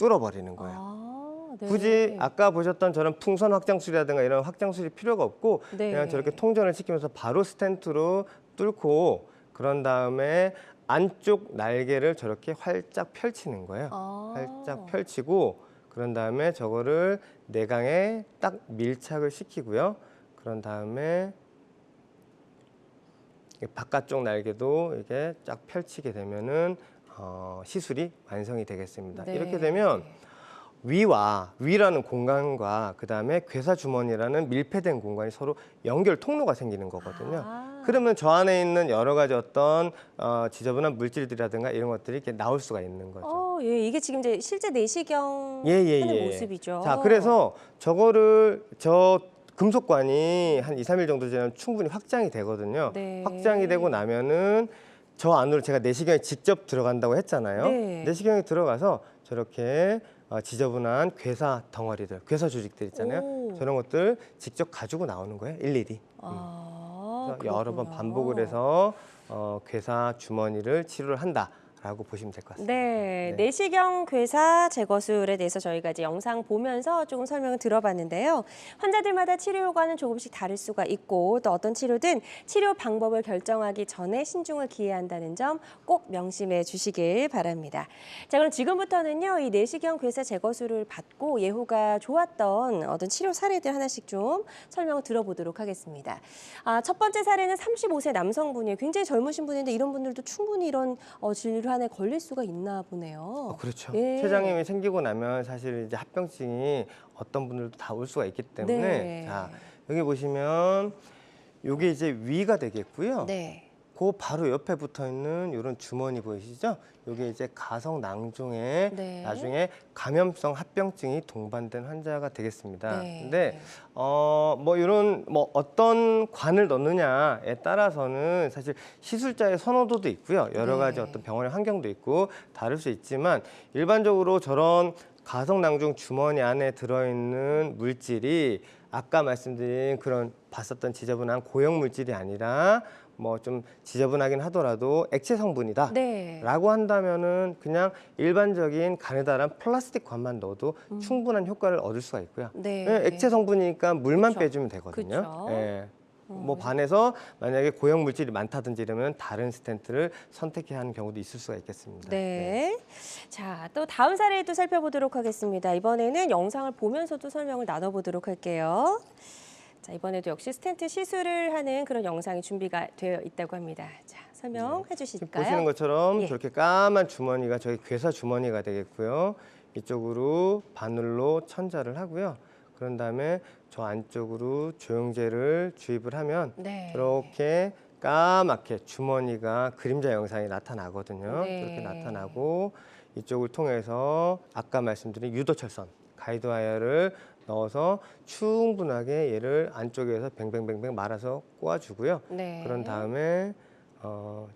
뚫어버리는 거예요. 네. 굳이 아까 보셨던 저런 풍선 확장술이라든가 이런 확장술이 필요가 없고 네. 그냥 저렇게 통전을 시키면서 바로 스텐트로 뚫고 그런 다음에 안쪽 날개를 저렇게 활짝 펼치는 거예요. 활짝 펼치고 그런 다음에 저거를 내강에 딱 밀착을 시키고요. 그런 다음에 바깥쪽 날개도 이렇게 쫙 펼치게 되면은 시술이 완성이 되겠습니다. 네. 이렇게 되면 위라는 공간과 그 다음에 괴사 주머니라는 밀폐된 공간이 서로 연결 통로가 생기는 거거든요. 그러면 저 안에 있는 여러 가지 어떤 지저분한 물질들이라든가 이런 것들이 이렇게 나올 수가 있는 거죠. 예, 이게 지금 이제 실제 내시경 예. 하는 모습이죠. 자, 그래서 저거를 저 금속관이 한 2, 3일 정도 지나면 충분히 확장이 되거든요. 네. 확장이 되고 나면은 저 안으로 제가 내시경에 직접 들어간다고 했잖아요. 네. 내시경에 들어가서 저렇게 지저분한 괴사 덩어리들, 괴사 조직들 있잖아요. 오. 저런 것들 직접 가지고 나오는 거예요, 일일이. 그래서 여러 번 그렇구나. 반복을 해서 괴사 주머니를 치료를 한다라고 보시면 될 것 같습니다. 네, 내시경 괴사 제거술에 대해서 저희가 이제 영상 보면서 조금 설명을 들어봤는데요. 환자들마다 치료 효과는 조금씩 다를 수가 있고 또 어떤 치료든 치료 방법을 결정하기 전에 신중을 기해야 한다는 점 꼭 명심해 주시길 바랍니다. 자, 그럼 지금부터는요, 이 내시경 괴사 제거술을 받고 예후가 좋았던 어떤 치료 사례들 하나씩 좀 설명을 들어보도록 하겠습니다. 첫 번째 사례는 35세 남성분이에요. 굉장히 젊으신 분인데 이런 분들도 충분히 이런 질환에 걸릴 수가 있나 보네요. 그렇죠. 예. 췌장염이 생기고 나면 사실 이제 합병증이 어떤 분들도 다 올 수가 있기 때문에 네. 자, 여기 보시면 이게 이제 위가 되겠고요. 네. 그 바로 옆에 붙어 있는 이런 주머니 보이시죠? 이게 이제 가성 낭종에 네. 나중에 감염성 합병증이 동반된 환자가 되겠습니다. 네. 근데 뭐 이런 뭐 어떤 관을 넣느냐에 따라서는 사실 시술자의 선호도도 있고요. 여러 가지 네. 어떤 병원의 환경도 있고 다를 수 있지만 일반적으로 저런 가성 낭종 주머니 안에 들어있는 물질이 아까 말씀드린 그런 봤었던 지저분한 고형 물질이 아니라 뭐 좀 지저분하긴 하더라도 액체 성분이다. 네. 라고 한다면은 그냥 일반적인 가느다란 플라스틱 관만 넣어도 충분한 효과를 얻을 수가 있고요. 네. 예, 액체 성분이니까 물만 그쵸. 빼주면 되거든요. 그쵸. 예. 뭐 반해서 만약에 고형 물질이 많다든지 이러면 다른 스텐트를 선택해야 하는 경우도 있을 수가 있겠습니다. 네. 자, 또 다음 사례도 살펴보도록 하겠습니다. 이번에는 영상을 보면서도 설명을 나눠보도록 할게요. 자, 이번에도 역시 스텐트 시술을 하는 그런 영상이 준비가 되어 있다고 합니다. 자, 설명해 지금 주실까요? 보시는 것처럼 예. 저렇게 까만 주머니가 저희 괴사 주머니가 되겠고요. 이쪽으로 바늘로 천자를 하고요. 그런 다음에 저 안쪽으로 조영제를 주입을 하면 네. 이렇게 까맣게 주머니가 그림자 영상이 나타나거든요. 네. 이렇게 나타나고 이쪽을 통해서 아까 말씀드린 유도철선 가이드와이어를 넣어서 충분하게 얘를 안쪽에서 뱅뱅뱅뱅 말아서 꼬아주고요. 네. 그런 다음에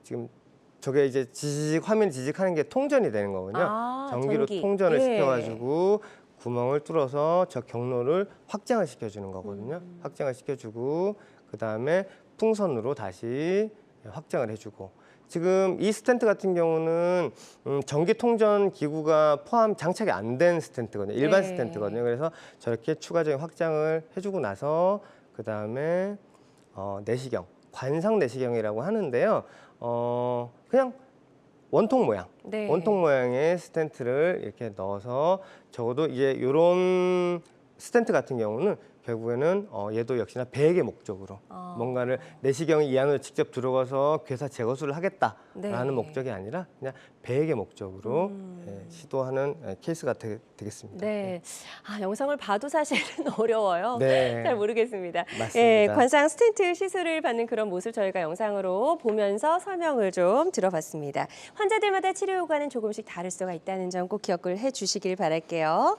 지금 저게 이제 지직 화면이 지직하는 게 통전이 되는 거군요. 전기로 전기. 통전을 예. 시켜가지고 구멍을 뚫어서 저 경로를 확장을 시켜주는 거거든요. 확장을 시켜주고 그 다음에 풍선으로 다시 확장을 해주고 지금 이 스텐트 같은 경우는 전기 통전 기구가 포함 장착이 안 된 스텐트거든요. 일반 네. 스텐트거든요. 그래서 저렇게 추가적인 확장을 해주고 나서 그 다음에 내시경, 관상 내시경이라고 하는데요. 그냥 원통 모양, 네. 원통 모양의 스텐트를 이렇게 넣어서 적어도 이제 이런 스텐트 같은 경우는 결국에는 얘도 역시나 배액의 목적으로 뭔가를 내시경이 이 안으로 직접 들어가서 괴사 제거술을 하겠다라는 네. 목적이 아니라 그냥 배액의 목적으로 시도하는 케이스가 되겠습니다. 네. 영상을 봐도 사실은 어려워요. 네. 잘 모르겠습니다. 맞습니다. 예, 관상 스텐트 시술을 받는 그런 모습 저희가 영상으로 보면서 설명을 좀 들어봤습니다. 환자들마다 치료 효과는 조금씩 다를 수가 있다는 점 꼭 기억을 해주시길 바랄게요.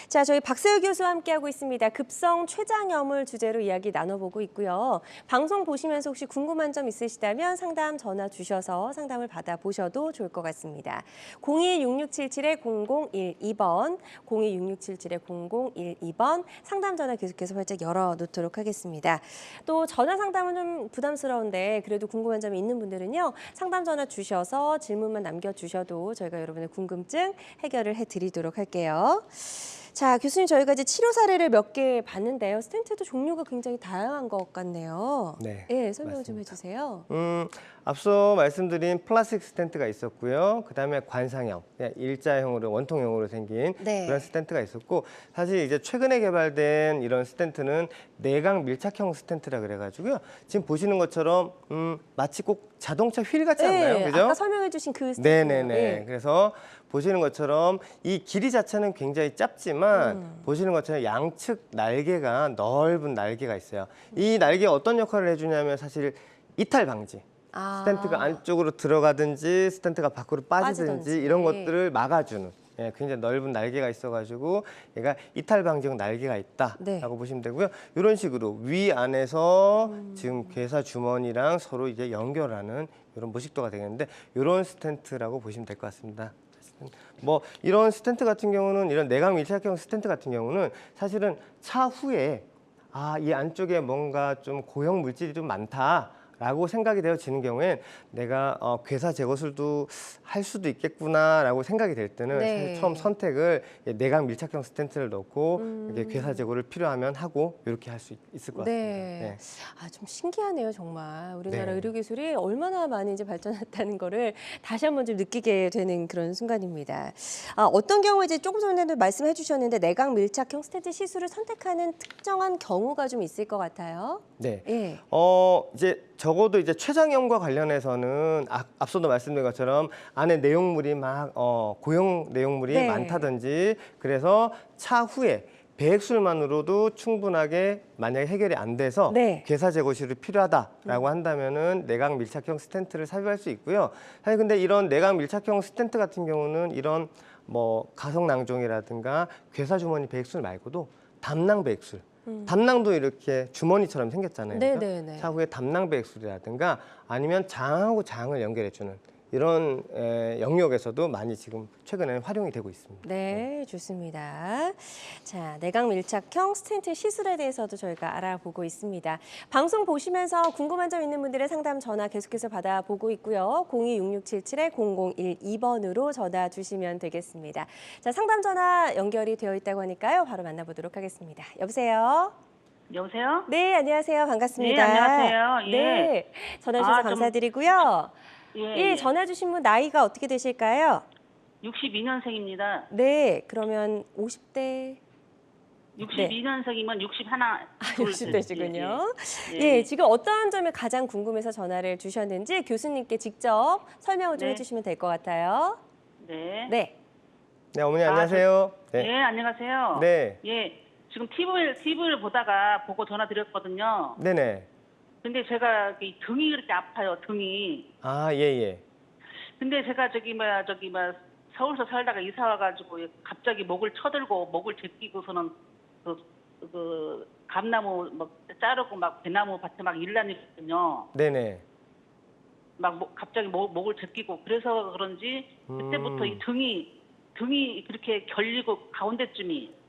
자, 저희 박세호 교수와 함께하고 있습니다. 급성 췌장염을 주제로 이야기 나눠보고 있고요. 방송 보시면서 혹시 궁금한 점 있으시다면 상담 전화 주셔서 상담을 받아보셔도 좋을 것 같습니다. 026677-0012번, 026677-0012번 상담 전화 계속해서 활짝 열어놓도록 하겠습니다. 또 전화 상담은 좀 부담스러운데 그래도 궁금한 점이 있는 분들은요. 상담 전화 주셔서 질문만 남겨주셔도 저희가 여러분의 궁금증 해결을 해드리도록 할게요. 자, 교수님 저희가 이제 치료 사례를 몇 개 봤는데요. 스텐트도 종류가 굉장히 다양한 것 같네요. 네, 설명 좀 해주세요. 앞서 말씀드린 플라스틱 스텐트가 있었고요. 그다음에 관상형, 그냥 일자형으로 원통형으로 생긴 네. 그런 스텐트가 있었고, 사실 이제 최근에 개발된 이런 스텐트는 내각 밀착형 스텐트라 그래가지고요. 지금 보시는 것처럼 마치 꼭 자동차 휠 같지 않나요? 네, 그죠? 아까 설명해주신 그 스텐트. 네네네. 그래서 보시는 것처럼 이 길이 자체는 굉장히 짧지만 보시는 것처럼 양측 날개가 넓은 날개가 있어요. 이 날개가 어떤 역할을 해주냐면 사실 이탈 방지. 스텐트가 안쪽으로 들어가든지 스텐트가 밖으로 빠지든지 이런 것들을 막아주는 굉장히 넓은 날개가 있어가지고 얘가 이탈 방지용 날개가 있다라고 보시면 되고요. 이런 식으로 위 안에서 지금 괴사 주머니랑 서로 이제 연결하는 이런 모식도가 되겠는데 이런 스텐트라고 보시면 될 것 같습니다. 뭐 이런 스텐트 같은 경우는 이런 내각 밀착형 스텐트 같은 경우는 사실은 차후에 이 안쪽에 뭔가 좀 고형 물질이 좀 많다라고 생각이 되어지는 경우엔 내가 괴사 제거술도 할 수도 있겠구나라고 생각이 될 때는 사실 처음 선택을 내각 밀착형 스텐트를 넣고 이게 괴사 제거를 필요하면 하고 이렇게 할 수 있을 것 같습니다. 네. 좀 신기하네요, 정말. 우리나라 네. 의료기술이 얼마나 많이 이제 발전했다는 거를 다시 한번 좀 느끼게 되는 그런 순간입니다. 어떤 경우에 이제 조금 전에도 말씀해 주셨는데 내각 밀착형 스텐트 시술을 선택하는 특정한 경우가 좀 있을 것 같아요. 네. 예. 이제 적어도 이제 췌장염과 관련해서는 앞서도 말씀드린 것처럼 안에 내용물이 막 고형 내용물이 많다든지 그래서 차후에 배액술만으로도 충분하게 만약에 해결이 안 돼서 괴사 제거술이 필요하다라고 한다면은 내각 밀착형 스텐트를 삽입할 수 있고요. 사실 근데 이런 내각 밀착형 스텐트 같은 경우는 이런 뭐 가성낭종이라든가 괴사 주머니 배액술 말고도 담낭 배액술 담낭도 이렇게 주머니처럼 생겼잖아요. 그렇죠? 차후에 담낭 배액술이라든가 아니면 장하고 장을 연결해주는 이런 영역에서도 많이 지금 최근에 활용이 되고 있습니다. 네, 좋습니다. 자, 내각 밀착형 스텐트 시술에 대해서도 저희가 알아보고 있습니다. 방송 보시면서 궁금한 점 있는 분들의 상담 전화 계속해서 받아보고 있고요. 026677-0012번으로 전화 주시면 되겠습니다. 자, 상담 전화 연결이 되어 있다고 하니까요. 바로 만나보도록 하겠습니다. 여보세요? 여보세요? 네, 안녕하세요. 반갑습니다. 네, 안녕하세요. 예. 네, 전화 주셔서 감사드리고요. 예, 전화 주신 분 나이가 어떻게 되실까요? 62년생입니다. 네, 그러면 50대. 62년생이면 61. 60대시군요. 예. 지금 어떠한 점이 가장 궁금해서 전화를 주셨는지 교수님께 직접 설명을 좀 해주시면 될 것 같아요. 네. 네. 네, 어머니 안녕하세요. 네, 안녕하세요. 네. 예, 지금 TV를 보고 전화 드렸거든요. 네네. 근데 제가 이 등이 그렇게 아파요, 등이. 예. 근데 제가 서울서 살다가 이사 와가지고 갑자기 목을 쳐들고 목을 제끼고서는 그 감나무 막 자르고 막 대나무 밭에 막 일 다니거든요. 네네. 갑자기 목을 제끼고 그래서 그런지 그때부터 이 등이 그렇게 결리고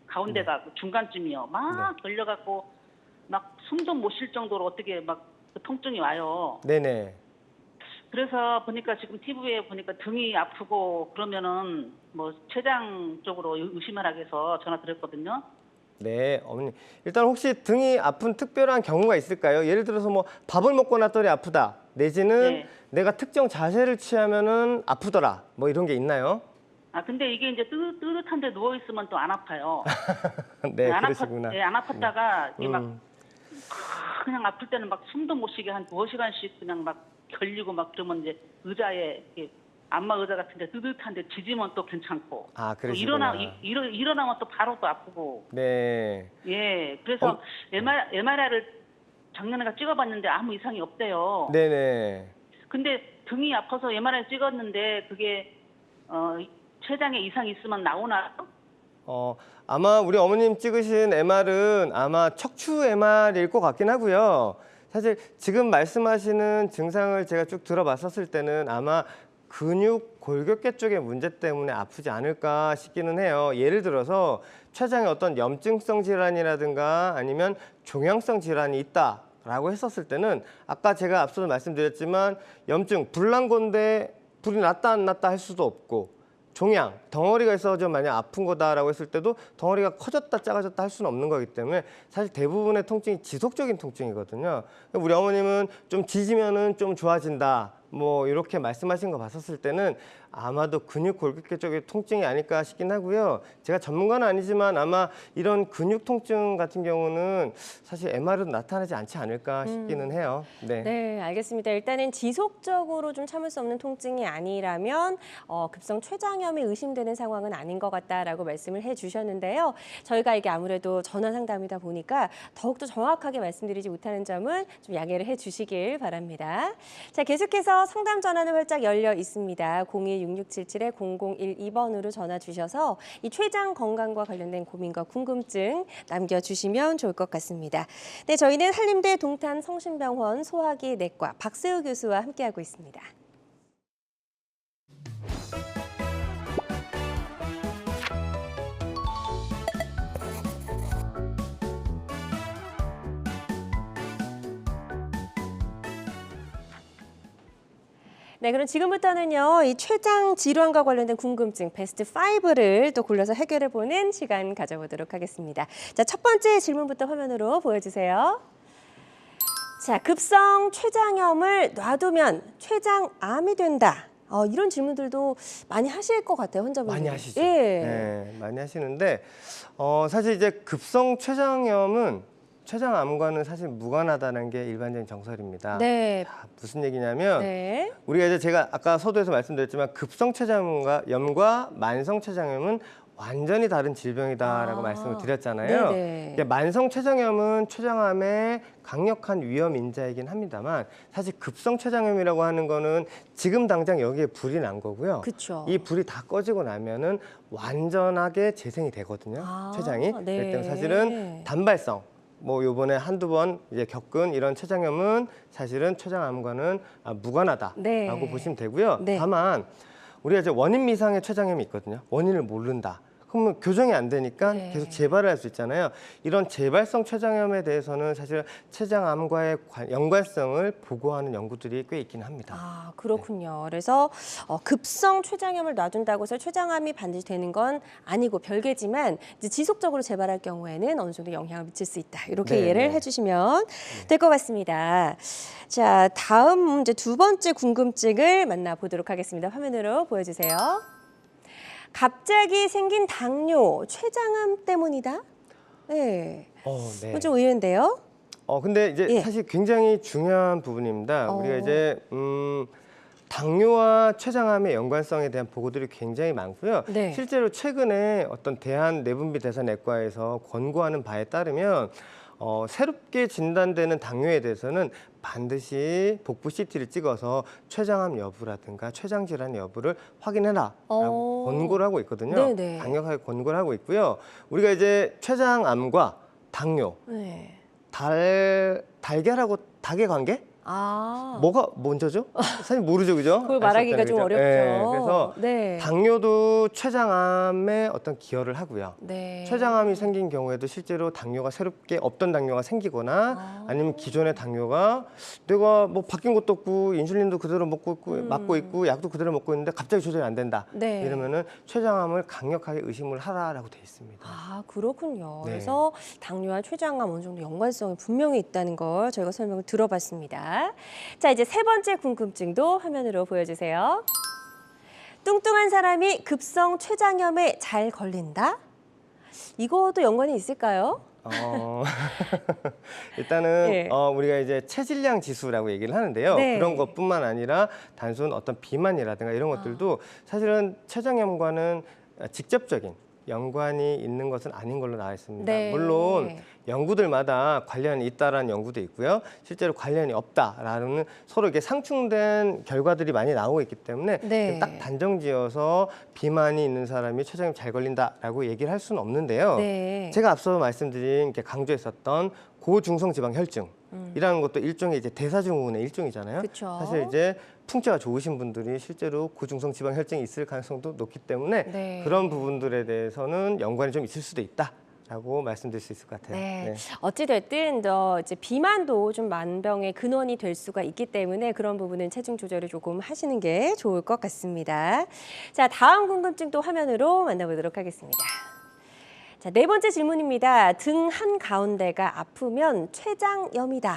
가운데가 중간쯤이요. 막 결려갖고 막 숨도 못 쉴 정도로 어떻게 막 그 통증이 와요. 네네. 그래서 보니까 지금 TV에 보니까 등이 아프고 그러면은 뭐 췌장 쪽으로 의심을 해서 전화 드렸거든요. 네, 어머니. 일단 혹시 등이 아픈 특별한 경우가 있을까요? 예를 들어서 뭐 밥을 먹고 났더니 아프다. 내지는 내가 특정 자세를 취하면은 아프더라. 뭐 이런 게 있나요? 근데 이게 이제 뜨뜻한데 누워 있으면 또 안 아파요. 네, 그러시구나. 안 아팠다가 이게 막 그냥 아플 때는 막 숨도 못 쉬게 한 2시간씩 그냥 막 결리고 막 그러면 이제 의자에 안마 의자 같은데 뜨뜻한데 지지면 또 괜찮고. 그러시구나. 일어나면 또 바로 또 아프고. 네. 예, 그래서 MRI를 작년에 찍어봤는데 아무 이상이 없대요. 네네. 근데 등이 아파서 MRI 찍었는데 그게 췌장에 이상이 있으면 나오나요? 아마 우리 어머님 찍으신 MR은 아마 척추 MR일 것 같긴 하고요. 사실 지금 말씀하시는 증상을 제가 쭉 들어봤었을 때는 아마 근육 골격계 쪽의 문제 때문에 아프지 않을까 싶기는 해요. 예를 들어서 췌장에 어떤 염증성 질환이라든가 아니면 종양성 질환이 있다라고 했었을 때는 아까 제가 앞서도 말씀드렸지만 염증, 불난 건데 불이 났다 안 났다 할 수도 없고 종양, 덩어리가 있어서 좀 만약 아픈 거다라고 했을 때도 덩어리가 커졌다 작아졌다 할 수는 없는 거기 때문에 사실 대부분의 통증이 지속적인 통증이거든요. 우리 어머님은 좀 지지면은 좀 좋아진다. 뭐 이렇게 말씀하신 거 봤었을 때는 아마도 근육 골격계 쪽의 통증이 아닐까 싶긴 하고요. 제가 전문가는 아니지만 아마 이런 근육 통증 같은 경우는 사실 MR은 나타나지 않지 않을까 싶기는 해요. 네. 네, 알겠습니다. 일단은 지속적으로 좀 참을 수 없는 통증이 아니라면 급성 췌장염이 의심되는 상황은 아닌 것 같다라고 말씀을 해주셨는데요. 저희가 이게 아무래도 전화 상담이다 보니까 더욱더 정확하게 말씀드리지 못하는 점은 좀 양해를 해주시길 바랍니다. 자, 계속해서 상담 전화는 활짝 열려 있습니다. 02-6677-0012번으로 전화 주셔서 이 췌장 건강과 관련된 고민과 궁금증 남겨주시면 좋을 것 같습니다. 네, 저희는 한림대 동탄 성심병원 소화기 내과 박세우 교수와 함께하고 있습니다. 네, 그럼 지금부터는요, 이 췌장 질환과 관련된 궁금증 베스트 5를 또 골라서 해결해보는 시간 가져보도록 하겠습니다. 자, 첫 번째 질문부터 화면으로 보여주세요. 자, 급성 췌장염을 놔두면 췌장암이 된다. 이런 질문들도 많이 하실 것 같아요, 환자분들. 많이 하시죠. 예. 네, 많이 하시는데 사실 이제 급성 췌장염은 췌장암과는 사실 무관하다는 게 일반적인 정설입니다. 네. 무슨 얘기냐면 네. 우리가 이제 제가 아까 서두에서 말씀드렸지만 급성 췌장염과 만성 췌장염은 완전히 다른 질병이다라고 말씀을 드렸잖아요. 네네. 만성 췌장염은 췌장암의 강력한 위험 인자이긴 합니다만 사실 급성 췌장염이라고 하는 거는 지금 당장 여기에 불이 난 거고요. 그쵸. 이 불이 다 꺼지고 나면은 완전하게 재생이 되거든요. 췌장이. 네. 그렇기 때문에 사실은 단발성 뭐 요번에 한두 번 이제 겪은 이런 췌장염은 사실은 췌장암과는 무관하다라고 네. 보시면 되고요. 네. 다만 우리가 이제 원인 미상의 췌장염이 있거든요. 원인을 모른다. 그러면 교정이 안 되니까 네. 계속 재발을 할 수 있잖아요. 이런 재발성 췌장염에 대해서는 사실 췌장암과의 연관성을 보고하는 연구들이 꽤 있긴 합니다. 그렇군요. 그래서 급성 췌장염을 놔둔다고 해서 췌장암이 반드시 되는 건 아니고 별개지만 이제 지속적으로 재발할 경우에는 어느 정도 영향을 미칠 수 있다. 이렇게 네, 이해를 네. 해주시면 될 것 같습니다. 자, 다음 문제 두 번째 궁금증을 만나보도록 하겠습니다. 화면으로 보여주세요. 갑자기 생긴 당뇨, 췌장암 때문이다? 네. 네. 좀 의외인데요. 근데 이제 예. 사실 굉장히 중요한 부분입니다. 어. 우리가 이제 당뇨와 췌장암의 연관성에 대한 보고들이 굉장히 많고요. 네. 실제로 최근에 어떤 대한내분비대사내과에서 권고하는 바에 따르면 새롭게 진단되는 당뇨에 대해서는 반드시 복부 CT를 찍어서 췌장암 여부라든가 췌장 질환 여부를 확인해라라고 권고를 하고 있거든요. 네네. 강력하게 권고를 하고 있고요. 우리가 이제 췌장암과 당뇨, 네. 달걀하고 닭의 관계? 뭐가 먼저죠? 사실 모르죠, 그죠? 그걸 말하기가 알수 좀 없잖아요, 어렵죠. 그죠? 네, 그래서 네. 당뇨도 췌장암에 어떤 기여를 하고요. 네. 췌장암이 생긴 경우에도 실제로 당뇨가 새롭게 없던 당뇨가 생기거나 아니면 기존의 당뇨가 내가 뭐 바뀐 것도 없고 인슐린도 그대로 먹고 있고 맞고 있고 약도 그대로 먹고 있는데 갑자기 조절이 안 된다. 네. 이러면은 췌장암을 강력하게 의심을 하라라고 돼 있습니다. 그렇군요. 네. 그래서 당뇨와 췌장암 어느 정도 연관성이 분명히 있다는 걸 저희가 설명을 들어봤습니다. 자, 이제 세 번째 궁금증도 화면으로 보여주세요. 뚱뚱한 사람이 급성 췌장염에 잘 걸린다? 이것도 연관이 있을까요? 일단은 네. 우리가 이제 체질량 지수라고 얘기를 하는데요. 네. 그런 것뿐만 아니라 단순 어떤 비만이라든가 이런 것들도 사실은 췌장염과는 직접적인 연관이 있는 것은 아닌 걸로 나와 있습니다. 네. 물론 연구들마다 관련이 있다라는 연구도 있고요. 실제로 관련이 없다라는 서로 이렇게 상충된 결과들이 많이 나오고 있기 때문에 네. 딱 단정지어서 비만이 있는 사람이 췌장염 잘 걸린다라고 얘기를 할 수는 없는데요. 네. 제가 앞서 말씀드린 이렇게 강조했었던 고중성 지방 혈증이라는 것도 일종의 이제 대사증후군의 일종이잖아요. 그쵸. 사실 이제 풍채가 좋으신 분들이 실제로 고중성 지방 혈증이 있을 가능성도 높기 때문에 네. 그런 부분들에 대해서는 연관이 좀 있을 수도 있다라고 말씀드릴 수 있을 것 같아요. 네. 어찌됐든 이제 비만도 좀 만병의 근원이 될 수가 있기 때문에 그런 부분은 체중 조절을 조금 하시는 게 좋을 것 같습니다. 자, 다음 궁금증 또 화면으로 만나보도록 하겠습니다. 자, 네 번째 질문입니다. 등 한가운데가 아프면 췌장염이다.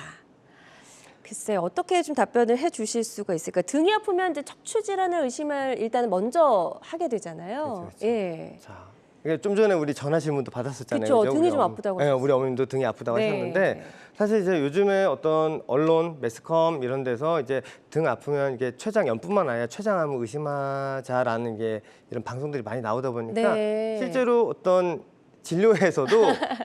글쎄 어떻게 좀 답변을 해주실 수가 있을까? 등이 아프면 이제 척추 질환을 의심을 일단 먼저 하게 되잖아요. 그렇죠. 예. 자, 이게 좀 전에 우리 전화 질문도 받았었잖아요. 그쵸, 그죠? 등이 우리 좀 아프다고 네, 우리 어머님도 등이 아프다고 네. 하셨는데 사실 이제 요즘에 어떤 언론, 매스컴 이런 데서 이제 등 아프면 이게 췌장염뿐만 아니라 췌장암을 의심하자라는 게 이런 방송들이 많이 나오다 보니까 네. 실제로 어떤 진료에서도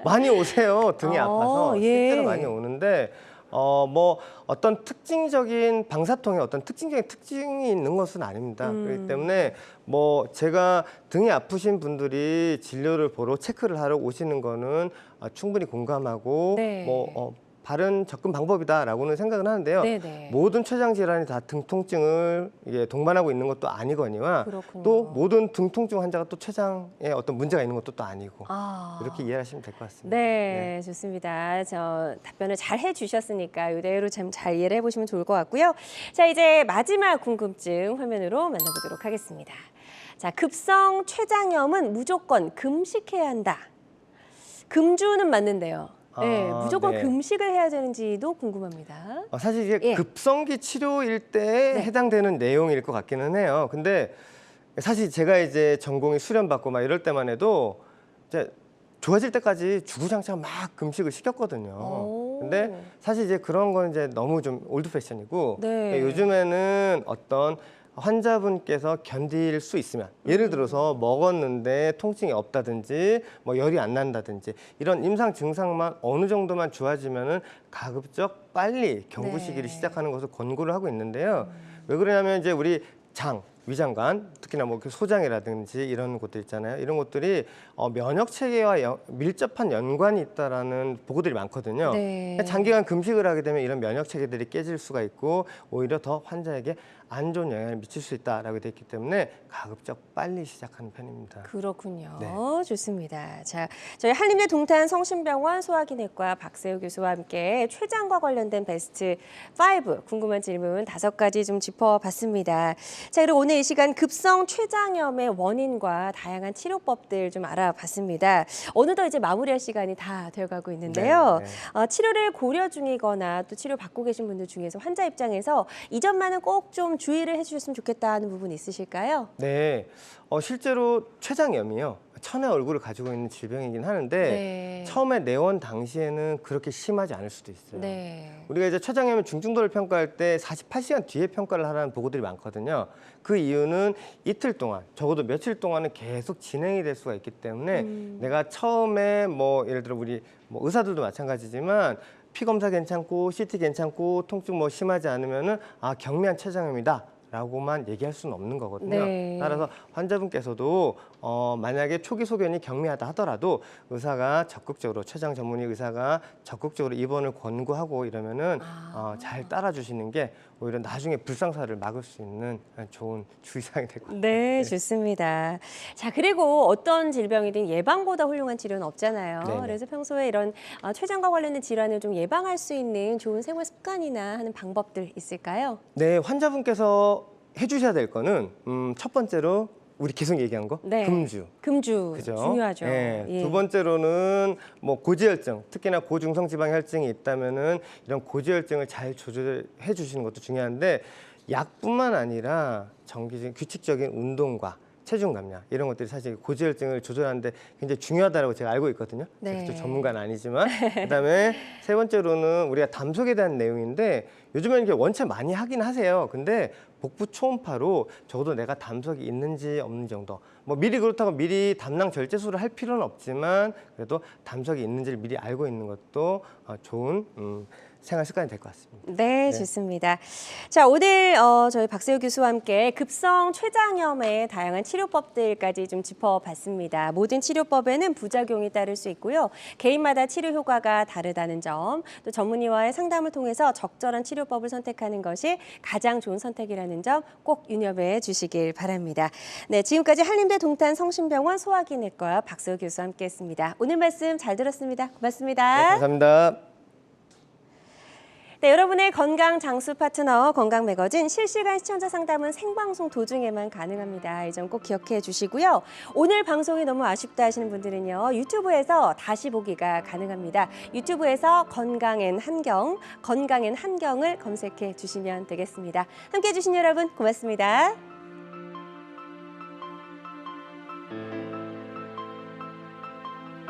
많이 오세요. 등이 아파서 예. 실제로 많이 오는데 뭐 어떤 특징적인 방사통에 어떤 특징적인 특징이 있는 것은 아닙니다. 그렇기 때문에 뭐 제가 등이 아프신 분들이 진료를 보러 체크를 하러 오시는 거는 충분히 공감하고 네. 뭐 바른 접근 방법이다라고는 생각은 하는데요. 네네. 모든 췌장 질환이 다 등 통증을 이게 동반하고 있는 것도 아니거니와 그렇군요. 또 모든 등 통증 환자가 또 췌장에 어떤 문제가 있는 것도 또 아니고 아. 이렇게 이해하시면 될 것 같습니다. 네, 좋습니다. 저 답변을 잘 해주셨으니까 이대로 참 잘 이해를 해보시면 좋을 것 같고요. 자, 이제 마지막 궁금증 화면으로 만나보도록 하겠습니다. 자, 급성 췌장염은 무조건 금식해야 한다. 금주는 맞는데요. 네, 아, 무조건 네. 금식을 해야 되는지도 궁금합니다. 사실 이게 예. 급성기 치료일 때 네. 해당되는 내용일 것 같기는 해요. 근데 사실 제가 이제 전공이 수련받고 막 이럴 때만 해도 이제 좋아질 때까지 주구장창 막 금식을 시켰거든요. 오. 근데 사실 이제 그런 건 이제 너무 좀 올드 패션이고 네. 요즘에는 어떤 환자분께서 견딜 수 있으면 예를 들어서 먹었는데 통증이 없다든지 뭐 열이 안 난다든지 이런 임상 증상만 어느 정도만 좋아지면은 가급적 빨리 경구 시기를 네. 시작하는 것을 권고를 하고 있는데요. 왜 그러냐면 이제 우리 위장관, 특히나 뭐 소장이라든지 이런 곳들 있잖아요. 이런 것들이 면역 체계와 밀접한 연관이 있다라는 보고들이 많거든요. 네. 장기간 금식을 하게 되면 이런 면역 체계들이 깨질 수가 있고 오히려 더 환자에게 안 좋은 영향을 미칠 수 있다라고 되어 있기 때문에 가급적 빨리 시작하는 편입니다. 그렇군요. 네. 좋습니다. 자, 저희 한림대 동탄 성심병원 소화기내과 박세호 교수와 함께 췌장과 관련된 베스트 5 궁금한 질문 5가지 좀 짚어봤습니다. 자, 그리고 오늘 이 시간 급성 췌장염의 원인과 다양한 치료법들 좀 알아봤습니다. 어느덧 이제 마무리할 시간이 다 되어가고 있는데요. 네. 치료를 고려 중이거나 또 치료 받고 계신 분들 중에서 환자 입장에서 이 점만은 꼭 좀 주의를 해주셨으면 좋겠다 하는 부분 있으실까요? 네, 실제로 췌장염이요. 천의 얼굴을 가지고 있는 질병이긴 하는데 네. 처음에 내원 당시에는 그렇게 심하지 않을 수도 있어요. 네. 우리가 이제 췌장염의 중증도를 평가할 때 48시간 뒤에 평가를 하라는 보고들이 많거든요. 그 이유는 이틀 동안, 적어도 며칠 동안은 계속 진행이 될 수가 있기 때문에 내가 처음에 뭐 예를 들어 우리 뭐 의사들도 마찬가지지만 피 검사 괜찮고 CT 괜찮고 통증 뭐 심하지 않으면은 경미한 췌장염이다. 라고만 얘기할 수는 없는 거거든요. 네. 따라서 환자분께서도 만약에 초기 소견이 경미하다 하더라도 의사가 적극적으로 췌장 전문의 의사가 적극적으로 입원을 권고하고 이러면은 잘 따라주시는 게 오히려 나중에 불상사를 막을 수 있는 좋은 주의사항이 될 것 같아요. 네, 좋습니다. 자, 그리고 어떤 질병이든 예방보다 훌륭한 치료는 없잖아요. 네네. 그래서 평소에 이런 췌장과 관련된 질환을 좀 예방할 수 있는 좋은 생활 습관이나 하는 방법들 있을까요? 네, 환자분께서 해주셔야 될 거는 첫 번째로 우리 계속 얘기한 거 네. 금주. 금주 그죠? 중요하죠. 네. 예. 두 번째로는 뭐 고지혈증, 특히나 고중성 지방 혈증이 있다면은 이런 고지혈증을 잘 조절해 주시는 것도 중요한데 약뿐만 아니라 정기적인 규칙적인 운동과 체중 감량 이런 것들이 사실 고지혈증을 조절하는데 굉장히 중요하다고 제가 알고 있거든요. 네. 제가 좀 전문가는 아니지만 그다음에 세 번째로는 우리가 담속에 대한 내용인데 요즘에는 이게 원체 많이 하긴 하세요. 근데 복부 초음파로 적어도 내가 담석이 있는지 없는지 정도. 뭐 미리 그렇다고 미리 담낭 절제술을 할 필요는 없지만 그래도 담석이 있는지를 미리 알고 있는 것도 좋은 생활 습관이 될 것 같습니다. 네, 좋습니다. 자, 오늘 저희 박세호 교수와 함께 급성 췌장염의 다양한 치료법들까지 좀 짚어봤습니다. 모든 치료법에는 부작용이 따를 수 있고요. 개인마다 치료 효과가 다르다는 점, 또 전문의와의 상담을 통해서 적절한 치료법을 선택하는 것이 가장 좋은 선택이라는 점 꼭 유념해 주시길 바랍니다. 네, 지금까지 한림대 동탄 성심병원 소화기내과 박세호 교수와 함께했습니다. 오늘 말씀 잘 들었습니다. 고맙습니다. 네, 감사합니다. 네, 여러분의 건강 장수 파트너 건강 매거진 실시간 시청자 상담은 생방송 도중에만 가능합니다. 이 점 꼭 기억해 주시고요. 오늘 방송이 너무 아쉽다 하시는 분들은요. 유튜브에서 다시 보기가 가능합니다. 유튜브에서 건강엔 한경을 검색해 주시면 되겠습니다. 함께해 주신 여러분 고맙습니다.